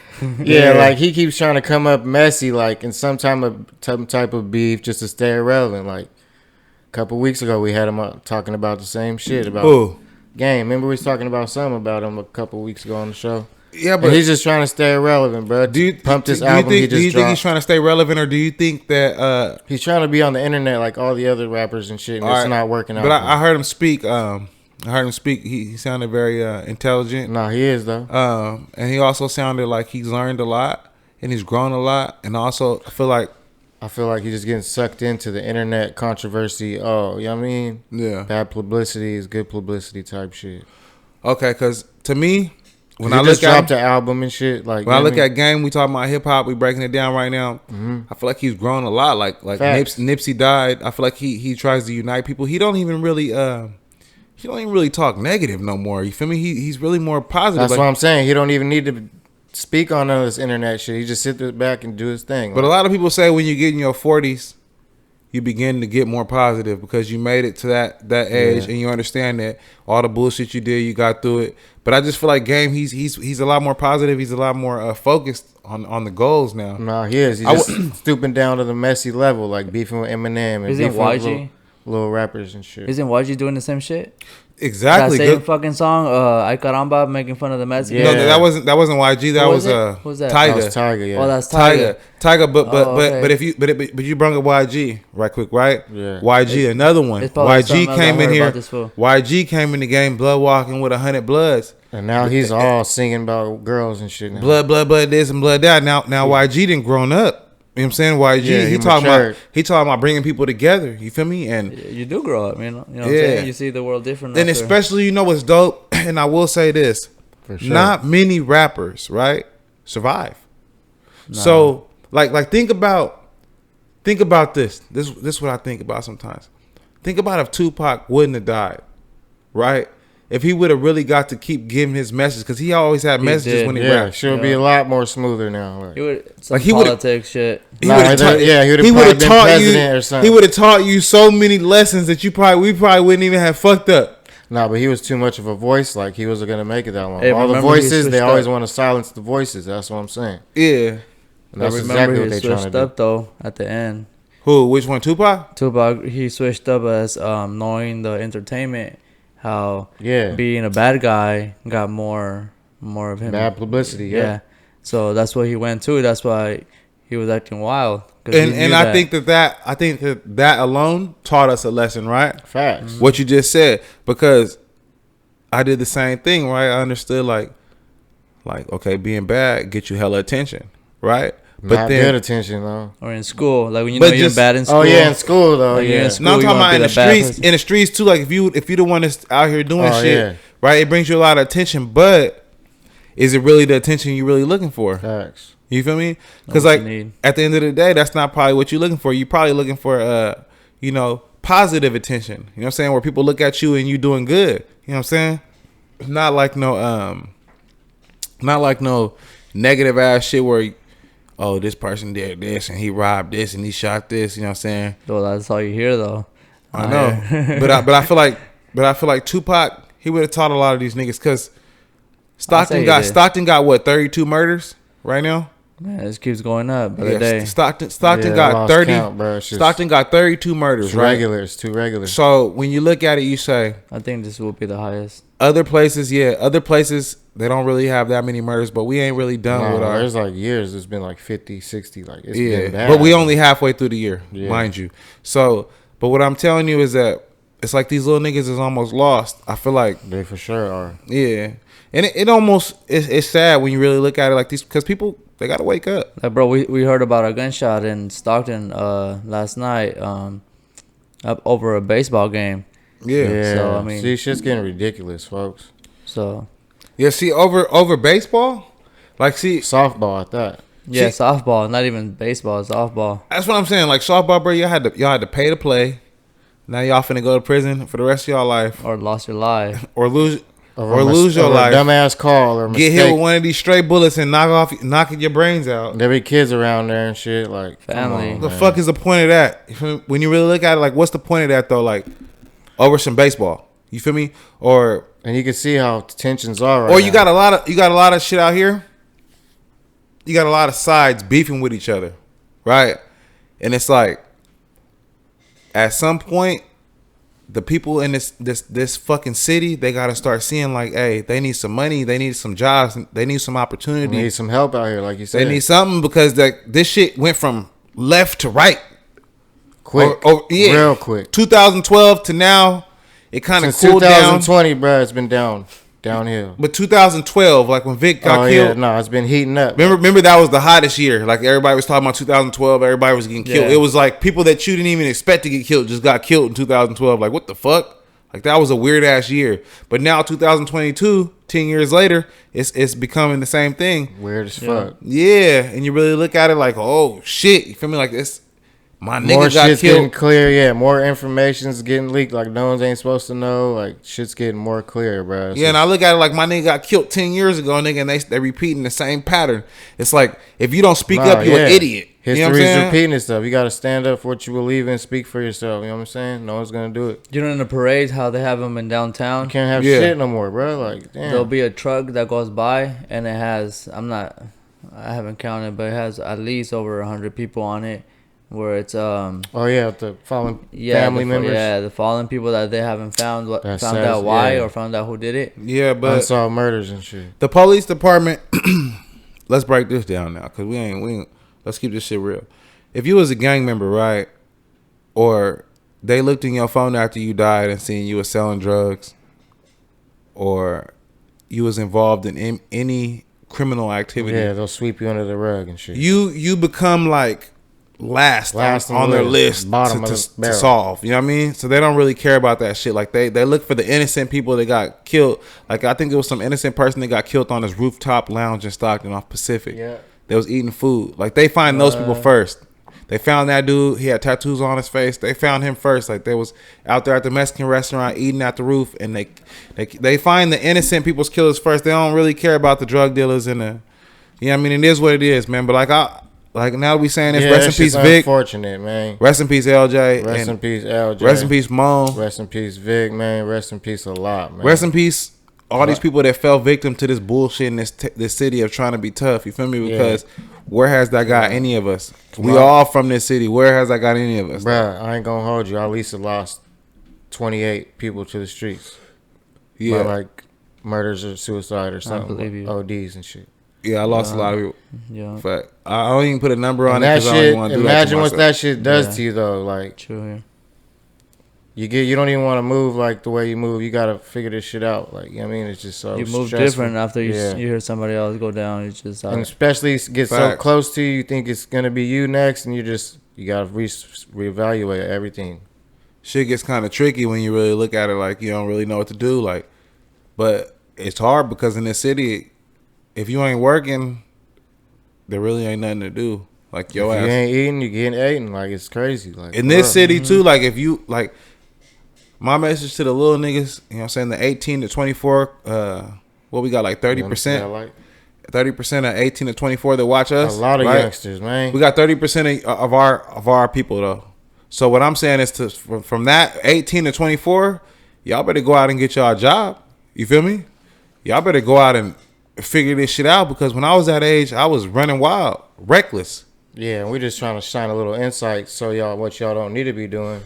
S1: Yeah, like he keeps trying to come up messy, like in some type of beef just to stay irrelevant. Like a couple weeks ago, we had him talking about the same shit about Game. Remember we was talking about something about him a couple weeks ago on the show. Yeah, but and he's just trying to stay relevant, bro. Do you think he's trying to stay relevant, or do you think that he's trying to be on the internet like all the other rappers and shit, and it's not working out?
S2: But I heard him speak. He sounded very intelligent.
S1: No, he is though.
S2: And he also sounded like he's learned a lot and he's grown a lot. And also, I feel like
S1: he's just getting sucked into the internet controversy. Oh, you know what I mean?
S2: Yeah.
S1: Bad publicity is good publicity type shit.
S2: Okay, because to me, when
S1: I just dropped the album and shit, like
S2: when I look at Game, we talking about hip hop, we breaking it down right now. Mm-hmm. I feel like he's grown a lot. Like Nipsey died. I feel like he tries to unite people. He don't even really talk negative no more. You feel me? He's really more positive.
S1: That's what I'm saying. He don't even need to speak on none of this internet shit. He just sit there back and do his thing.
S2: But a lot of people say when you get in your 40s, you begin to get more positive because you made it to that age and you understand that all the bullshit you did, you got through it. But I just feel like Game, he's a lot more positive. He's a lot more focused on the goals now.
S1: No, he is. He's just stooping down to the messy level, like beefing with Eminem and
S3: beefing
S1: with little rappers and shit.
S3: Isn't YG doing the same shit?
S2: Exactly.
S3: That same fucking song, Ay Caramba, making fun of the Mexicans.
S2: Yeah. No, that wasn't YG. That was
S3: What was that?
S2: Tyga.
S1: That was Tyga. Yeah.
S3: Oh, that's Tyga.
S2: But if you brought up YG right quick, right?
S1: Yeah.
S2: YG, another one. YG came in here. YG came in the game, blood walking with 100 Bloods.
S1: And now he's all singing about girls and shit. Now.
S2: Blood this and blood that. Now YG didn't grown up. You know what I'm saying? YG, he talking about bringing people together. You feel me? And
S3: you do grow up, you know what I'm saying? You see the world different.
S2: And especially, you know what's dope? And I will say this. For sure. Not many rappers, right, survive. No. So, like think about this. This is what I think about sometimes. Think about if Tupac wouldn't have died, right? If he would have really got to keep giving his message, because he always had messages when he rapped.
S1: Should be a lot more smoother now.
S3: He would politics shit.
S2: He would have taught you. He would have taught you so many lessons that we probably wouldn't even have fucked up.
S1: Nah, but he was too much of a voice. Like he wasn't gonna make it that long. Hey, all the voices, they always want to silence the voices. That's what I'm saying.
S2: Yeah,
S1: and that's exactly what they trying to do.
S3: Up though at the end.
S2: Who? Which one? Tupac.
S3: He switched up as knowing the entertainment. How being a bad guy got more of him.
S1: Bad publicity, yeah.
S3: So that's what he went to. That's why he was acting wild.
S2: And I think that alone taught us a lesson, right?
S1: Facts.
S2: Mm-hmm. What you just said, because I did the same thing, right? I understood like okay, being bad get you hella attention, right?
S1: But not good attention though.
S3: Or in school, like when you know you're bad in school.
S1: Oh yeah, in school though.
S3: Like
S1: in
S3: school,
S2: no, I'm talking about in the streets. In the streets too. Like if you the one that's out here doing shit, right? It brings you a lot of attention. But is it really the attention you're really looking for?
S1: Facts.
S2: You feel me? Because at the end of the day, that's not probably what you're looking for. You're probably looking for positive attention. You know what I'm saying? Where people look at you and you doing good. You know what I'm saying? Not like no negative ass shit where. Oh, this person did this and he robbed this and he shot this. You know what I'm saying?
S3: Well, that's all you hear though.
S2: I know, but I feel like Tupac, he would have taught a lot of these niggas because Stockton got what 32 murders right now.
S3: Man, this keeps going up by the day.
S2: Stockton
S1: Yeah, I
S2: got
S1: lost
S2: 30.
S1: count, bro. It's just-
S2: Stockton got 32 murders,
S1: It's
S2: right?
S1: regular. It's too regular.
S2: So when you look at it, you say
S3: I think this will be the highest.
S2: other places, they don't really have that many murders, but we ain't really done with our.
S1: There's like years. It's been like 50, 60. Like it's
S2: Yeah,
S1: been bad.
S2: but we only halfway through the year,
S1: Yeah.
S2: mind you. So, but what I'm telling you is that it's like these little niggas is almost lost. I feel like,
S1: They for sure are.
S2: yeah, and it almost it's sad when you really look at it like these because people they gotta wake up.
S3: Like, bro, we heard about a gunshot in Stockton last night up over a baseball game.
S2: Yeah.
S3: So, I mean-
S1: see, shit's getting ridiculous, folks.
S3: So,
S2: Yeah, see over baseball, like see
S1: Softball at that.
S3: yeah,
S2: See-
S3: softball, not even baseball, softball.
S2: that's what I'm saying. Like softball, bro, y'all had to pay to play. Now y'all finna go to prison for the rest of y'all life,
S3: Or lost your life.
S2: or lose
S1: Over
S2: lose your
S1: over
S2: life.
S1: A dumbass call or
S2: Get
S1: mistake.
S2: hit with one of these stray bullets and knocking your brains out.
S1: There be kids around there and shit. Like come
S3: Family.
S1: on,
S2: The
S1: man.
S2: fuck is the point of that? You feel me? When you really look at it, like, what's the point of that though? Like, over some baseball, you feel me? Or
S1: And you can see how tensions are. Right
S2: or you
S1: now.
S2: got a lot of shit out here. You got a lot of sides beefing with each other, right? And it's like, at some point, the people in this fucking city, they gotta start seeing like, hey, they need some money, they need some jobs, they need some opportunity.
S1: We need some help out here, like you said.
S2: They need something because this shit went from left to right.
S1: quick,
S2: Yeah.
S1: real quick.
S2: 2012 to now, it kind of
S1: Since
S2: cooled down.
S1: 2020, bro, it's been downhill.
S2: But 2012, like when Vic got
S1: Oh
S2: killed,
S1: yeah, no, it's been heating up.
S2: remember that was the hottest year. Like everybody was talking about 2012, everybody was getting killed.
S3: Yeah.
S2: It was like people that you didn't even expect to get killed just got killed in 2012. Like what the fuck? Like that was a weird ass year. But now 2022, 10 years later, it's becoming the same thing.
S1: Weird as fuck.
S2: Yeah, and you really look at it like, oh shit, you feel me? Like this, my
S1: More
S2: nigga got
S1: shit's getting
S2: killed.
S1: clear. Yeah, more information's getting leaked. Like no one's ain't supposed to know. Like shit's getting more clear, bro.
S2: Yeah, and I look at it like my nigga got killed 10 years ago, nigga, and they repeating the same pattern. It's like if you don't speak up, you're an idiot. You know what I'm
S1: History's
S2: saying?
S1: repeating itself. You got to stand up for what you believe in. Speak for yourself. You know what I'm saying? No one's gonna do it.
S3: You know, in the parades, how they have them in downtown,
S1: You can't have
S2: Yeah.
S1: shit no more, bro. Like damn.
S3: there'll be a truck that goes by and it has, I haven't counted, but it has at least over 100 people on it, where it's
S1: Oh yeah, the fallen
S3: yeah,
S1: family members.
S3: Yeah, the fallen people that they haven't found
S1: That's
S3: found
S1: sad,
S3: out why
S1: yeah.
S3: or found out who did it.
S2: Yeah, but
S1: Unsolved murders and shit.
S2: the police department. Let's break this down now, cause we ain't. Let's keep this shit real. If you was a gang member, right, or they looked in your phone after you died and seen you was selling drugs, or you was involved in any criminal activity,
S1: Yeah, they'll sweep you under the rug and shit.
S2: you become like last
S1: Last
S2: on
S1: on the
S2: their
S1: list,
S2: list
S1: bottom
S2: to
S1: of the barrel.
S2: solve. You know what I mean? So they don't really care about that shit. Like they look for the innocent people that got killed. Like I think it was some innocent person that got killed on this rooftop lounge in Stockton off Pacific.
S1: Yeah.
S2: They was eating food. Like they find those people first. They found that dude. He had tattoos on his face. They found him first. Like they was out there at the Mexican restaurant eating at the roof, and they find the innocent people's killers first. They don't really care about the drug dealers and the. You know what I mean? It is what it is, man. But like now we saying this.
S1: Yeah,
S2: Rest in
S1: that
S2: peace,
S1: shit's
S2: Vic.
S1: unfortunate, man.
S2: Rest in peace, LJ.
S1: Rest in
S2: and
S1: peace, LJ.
S2: Rest in peace, Mo.
S1: Rest in peace, Vic, man. Rest in peace a lot, man.
S2: Rest in peace, all these people that fell victim to this bullshit in this city of trying to be tough. You feel me? Because where has that got any of us? We
S1: on.
S2: all from this city. Where has that got any of us?
S1: Bruh, I ain't gonna hold you. I at least lost 28 people to the streets.
S2: Yeah,
S1: By, like murders or suicide or something.
S3: believe you.
S1: ODs and shit.
S2: yeah. I lost a lot of people.
S3: Yeah,
S2: Fact. I don't even put a number on
S1: And
S2: it
S1: that
S2: because I don't
S1: shit,
S2: even want to do that.
S1: imagine
S2: to
S1: what
S2: myself.
S1: that shit does
S3: Yeah.
S1: to you though. Like
S3: true.
S1: you don't even want to move like the way you move. You gotta figure this shit out. Like, you know what I mean? It's just so
S3: You move
S1: stressful.
S3: different after you
S1: Yeah.
S3: you hear somebody else go down. It's just
S1: And especially get so
S2: Facts.
S1: close to you, you think it's gonna be you next, and you gotta reevaluate everything.
S2: Shit gets kind of tricky when you really look at it. Like you don't really know what to do. Like, but it's hard because in this city, if you ain't working, there really ain't nothing to do. Like your
S1: If
S2: ass
S1: you ain't eating, you getting eaten. Like it's crazy. Like
S2: in this
S1: bruh.
S2: city too. Like if you like, my message to the little niggas, you know what I'm saying, the 18 to 24, what we got like
S1: You know what I'm saying?
S2: 30%,
S1: Like
S2: 30% of 18 to 24 that watch
S1: a
S2: us.
S1: lot of
S2: right?
S1: youngsters, man.
S2: We got 30% of our people though. So what I'm saying is from that 18 to 24, y'all better go out and get y'all a job. You feel me? Y'all better go out and figure this shit out, because when I was that age, I was running wild, reckless.
S1: Yeah, and we're just trying to shine a little insight so y'all what y'all don't need to be doing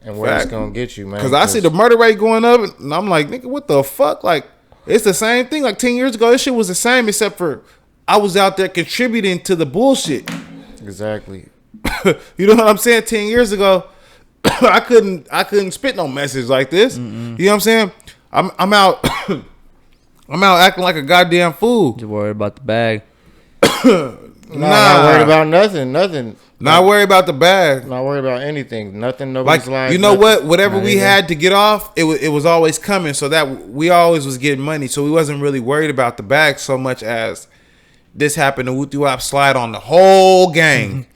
S1: and where it's gonna get you, man.
S2: Because I see the murder rate going up, and I'm like, nigga, what the fuck? Like, it's the same thing. Like 10 years ago, this shit was the same, except for I was out there contributing to the bullshit.
S1: Exactly.
S2: You know what I'm saying? 10 years ago, I couldn't spit no message like this. You know what I'm saying? I'm out I'm out acting like a goddamn fool.
S3: You worried about the bag?
S1: Not worried about nothing.
S2: Not worried about the bag.
S1: Not worried about anything. Nothing. Nobody's
S2: Like,
S1: life.
S2: you know
S1: nothing,
S2: what? Whatever we
S1: anything.
S2: had to get off, it was always coming. So that we always was getting money. So we wasn't really worried about the bag so much as this happened to Wooty Wop slide on the whole gang.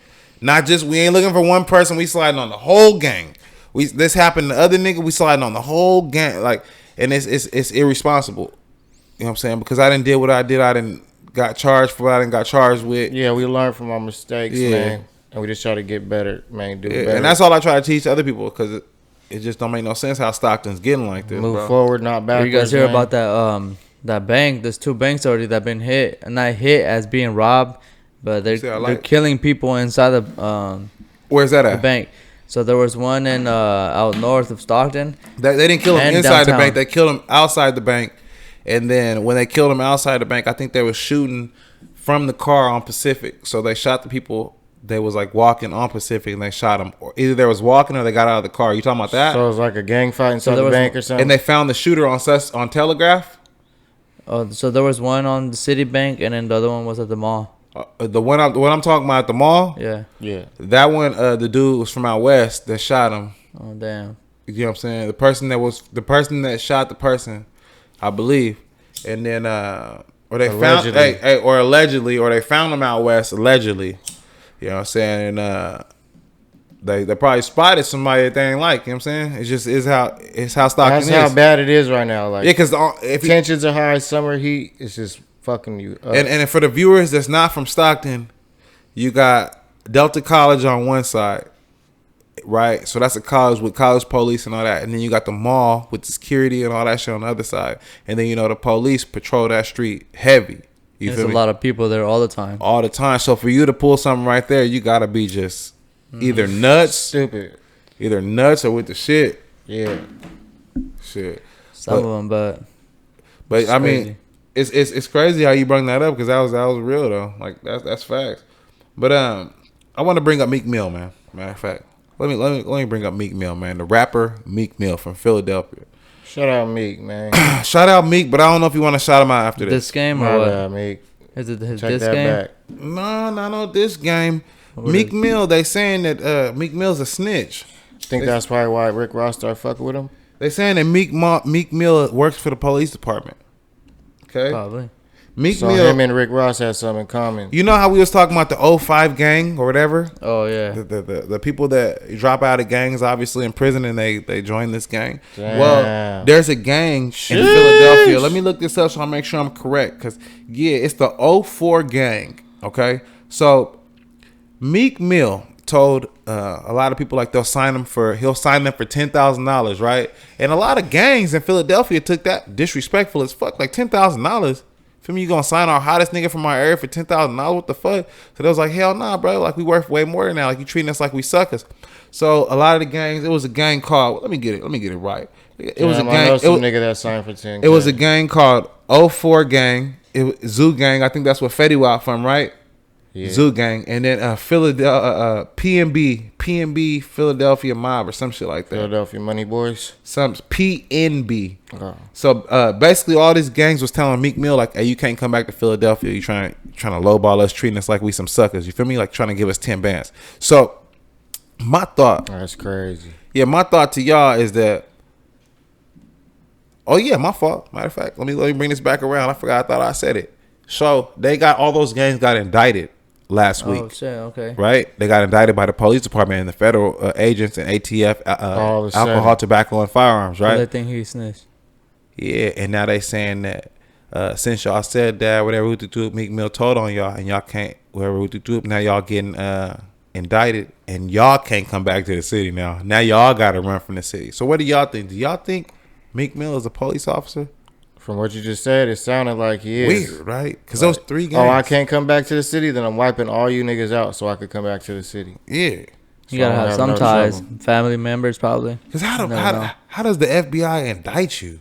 S2: Not just, we ain't looking for one person. We sliding on the whole gang. This happened to other nigga. We sliding on the whole gang. Like, and it's irresponsible. You know what I'm saying? Because I didn't deal with what I did. I didn't got charged for what I didn't got charged with.
S1: Yeah, we learn from our mistakes,
S2: Yeah.
S1: man, and we just try to get better, man. Do better.
S2: And that's all I try to teach other people, because it just don't make no sense how Stockton's getting like this.
S1: Move
S2: bro.
S1: forward, not backwards.
S3: You guys hear
S1: man.
S3: about that bank? There's 2 banks already that been hit, and not hit as being robbed, but they're killing people inside the
S2: Where's that at?
S3: bank. So there was one in out north of Stockton.
S2: They didn't kill him
S3: And
S2: inside the
S3: downtown.
S2: bank. They killed him outside the bank. And then when they killed him outside the bank, I think they was shooting from the car on Pacific. So they shot the people. They was like walking on Pacific, and they shot them. Or either they was walking or they got out of the car. You talking about that?
S1: So it was like a gang fight inside
S3: there
S1: the
S3: was-
S1: bank or something.
S2: And they found the shooter on Telegraph.
S3: Oh, so there was one on the City Bank, and then the other one was at the mall.
S2: The one I'm talking about at the mall.
S3: Yeah.
S1: yeah,
S2: That one, the dude was from out west that shot him.
S3: Oh damn.
S2: You know what I'm saying? The person that shot the person, I believe, and then or they
S1: Allegedly.
S2: found allegedly, or they found him out west allegedly. You know what I'm saying? And they probably spotted somebody that they ain't like. You know what I'm saying? It's how Stockton
S1: that's
S2: is.
S1: how bad it is right now. Like,
S2: Yeah, because if you,
S1: tensions are high, summer heat, it's just fucking you up.
S2: and for the viewers that's not from Stockton, you got Delta College on one side, right? So that's a college with college police and all that. And then you got the mall with the security and all that shit on the other side. And then, you know, the police patrol that street heavy. You
S3: There's
S2: feel
S3: a
S2: me?
S3: lot of people there all the time.
S2: All the time. So for you to pull something right there, you gotta be just either nuts,
S1: Stupid.
S2: or with the shit.
S1: Yeah.
S2: Shit.
S3: Some of them, but
S2: But
S3: It's
S2: I mean,
S3: crazy.
S2: it's crazy how you bring that up, because that was real though. Like that's facts. But I want to bring up Meek Mill, man. Matter of fact, let me bring up Meek Mill, man. The rapper Meek Mill from Philadelphia.
S1: Shout out Meek, man.
S2: Shout out Meek, but I don't know if you want to shout him out after this.
S3: this game or
S1: My
S3: what?
S1: bad, Meek.
S3: Is it his
S1: Check
S3: this
S1: that
S3: game?
S1: back.
S2: No, this game.
S3: What
S2: Meek
S3: is-
S2: Mill, they saying that Meek Mill's a snitch.
S1: Think that's probably why Rick Ross started fucking with him.
S2: They saying that Meek Mill works for the police department. Okay,
S3: Probably.
S2: Meek
S1: So
S2: Mill.
S1: him and Rick Ross had something in common.
S2: You know how we was talking about the 05 gang or whatever?
S3: Oh yeah.
S2: The people that drop out of gangs, obviously in prison, and they join this gang.
S1: Damn.
S2: Well, there's a gang in Philadelphia. Let me look this up so I make sure I'm correct. Because yeah, it's the 04 gang. Okay, so Meek Mill told a lot of people, like, he'll sign them for $10,000, right? And a lot of gangs in Philadelphia took that disrespectful as fuck, like $10,000. Feel me? You gonna sign our hottest nigga from our area for $10,000? What the fuck? So they was like, hell nah, bro. Like, we worth way more than that. Like, you treating us like we suckers. So a lot of the gangs, it was a gang called. Let me get it right. It was a
S1: Damn, I
S2: gang.
S1: know
S2: It
S1: some
S2: was,
S1: nigga that signed for 10.
S2: it was a gang called 04 gang. It was Zoo gang. I think that's what Fetty Wap from, right?
S1: Yeah.
S2: Zoo gang, and then Philadelphia PNB Philadelphia Mob or some shit like that.
S1: Philadelphia Money Boys.
S2: Some PNB.
S1: Oh.
S2: So basically, all these gangs was telling Meek Mill, like, "Hey, you can't come back to Philadelphia. You trying to lowball us, treating us like we some suckers. You feel me? Like, trying to give us 10 bands." So my thought,
S1: That's crazy.
S2: my thought to y'all is that. Oh yeah, my fault. Matter of fact, let me bring this back around. I forgot. I thought I said it. So they got all those gangs got indicted last week.
S3: Oh shit. Okay.
S2: Right? They got indicted by the police department and the federal agents and ATF,
S1: All of a sudden.
S2: alcohol, tobacco, and firearms,
S3: Right.
S2: right?
S3: They think he snitched.
S2: Yeah, and now they saying that since y'all said that, whatever Meek Mill told on y'all, and y'all can't, now y'all getting indicted, and y'all can't come back to the city now. Now y'all got to run from the city. So what do y'all think? Do y'all think Meek Mill is a police officer?
S1: From what you just said, it sounded like he is.
S2: Weird, right? Because those 3 games.
S1: Oh, I can't come back to the city? Then I'm wiping all you niggas out so I could come back to the city.
S2: Yeah.
S3: You gotta have some
S1: no
S3: ties.
S1: trouble.
S3: Family members, probably.
S2: Because how does the FBI indict you?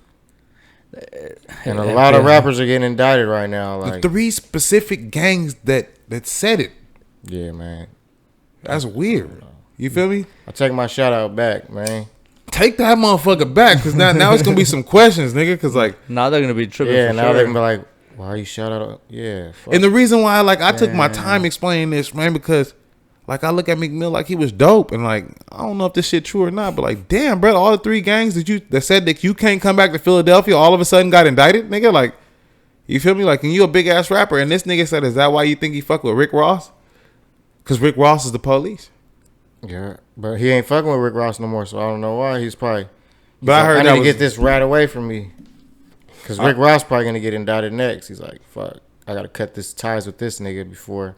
S1: And a lot of rappers are getting indicted right now. Like,
S2: The 3 specific gangs that said it.
S1: yeah, man.
S2: That's weird. You feel me?
S1: I take my shout out back, man.
S2: Take that motherfucker back, because now it's gonna be some questions, nigga. Because like
S3: Now they're gonna be tripping.
S1: Yeah,
S3: for
S1: now
S3: sure.
S1: they're gonna be like, why you shout out? Yeah. Fuck.
S2: and the reason why like I took my time explaining this, man, because like I look at Meek Mill like he was dope, and like I don't know if this shit true or not, but like damn, bro, all the 3 gangs that said that you can't come back to Philadelphia all of a sudden got indicted, nigga. Like, you feel me? Like, and you a big ass rapper, and this nigga said, is that why you think he fuck with Rick Ross? Because Rick Ross is the police.
S1: Yeah, but he ain't fucking with Rick Ross no more, so I don't know why. He's probably.
S2: But I heard
S1: I
S2: that
S1: need to
S2: was,
S1: get this right away from me, because Rick Ross probably gonna get indicted next. He's like, fuck, I gotta cut this ties with this nigga before.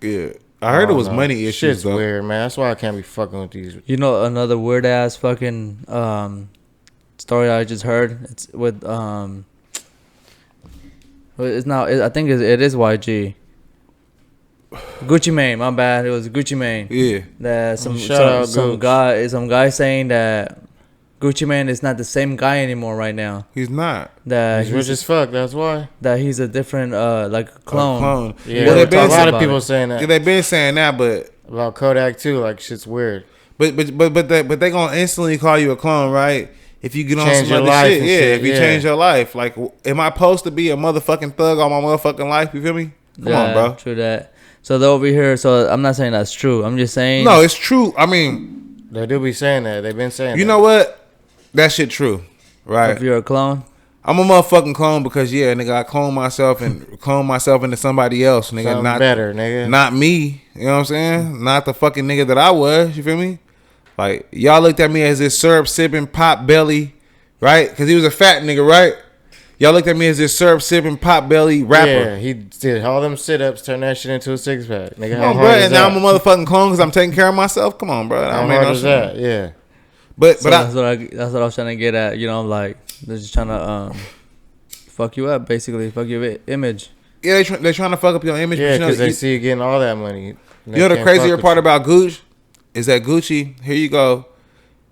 S2: Yeah, I heard it was
S1: don't know.
S2: money issues.
S1: Shit's
S2: Though.
S1: weird, man. That's why I can't be fucking with these.
S3: You know another weird ass fucking story I just heard. It's with it's not. I think it is YG. Gucci Mane, my bad. It was Gucci Mane.
S2: Yeah,
S1: Shout
S3: That
S1: out Gooch.
S3: some guy saying that Gucci Mane is not the same guy anymore right now.
S2: he's not.
S3: That
S1: He's rich as fuck. That's why.
S3: that he's a different like a clone.
S1: Yeah,
S2: Well,
S1: a
S2: been
S1: lot of
S3: about
S1: people
S3: it.
S1: saying that
S2: They've been saying that, but
S1: about Kodak too. Like, shit's weird.
S2: But they gonna instantly call you a clone, right? If you get on
S1: Change
S2: some
S1: your
S2: other
S1: life
S2: shit,
S1: and
S2: yeah.
S1: shit,
S2: If you
S1: yeah.
S2: change your life, like, am I supposed to be a motherfucking thug all my motherfucking life? You feel me? Come on, bro.
S3: True that. So they're over here. So I'm not saying that's true. I'm just saying.
S2: No, it's true. I mean,
S1: They do be saying that. They've been saying.
S2: you
S1: that.
S2: know what? That shit true, right?
S3: if you're a clone.
S2: I'm a motherfucking clone because yeah, nigga, I clone myself into somebody else, nigga.
S1: Something
S2: not
S1: better, nigga.
S2: Not me. You know what I'm saying? Not the fucking nigga that I was. You feel me? Like, y'all looked at me as this syrup sipping pot belly, right? Because he was a fat nigga, right? Y'all looked at me as this syrup sipping pot belly rapper.
S1: Yeah, he did all them sit ups, turn that shit into a 6-pack. Nigga,
S2: Come
S1: how
S2: on, bro.
S1: hard is
S2: And now
S1: that?
S2: I'm a motherfucking clone because I'm taking care of myself. Come on, bro.
S1: How
S2: I mean,
S1: hard
S2: no
S1: is
S2: shit.
S1: that? Yeah.
S2: But
S3: So
S2: I,
S3: that's what I was trying to get at. You know, like they're just trying to fuck you up, basically, fuck your image.
S2: yeah, they're trying to fuck up your image.
S1: Yeah,
S2: but
S1: because they see you getting all that money.
S2: You know the crazier part about Gucci is that Gucci, here you go,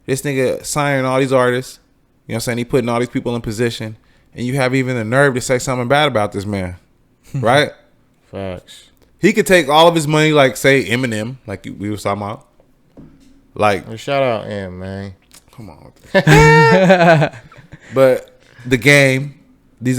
S2: this nigga signing all these artists. You know what I'm saying? He putting all these people in position, and you have even the nerve to say something bad about this man, right?
S1: Facts.
S2: He could take all of his money, like say Eminem, like we was talking about. Like,
S1: Well, shout out M, man.
S2: come on. But the game, these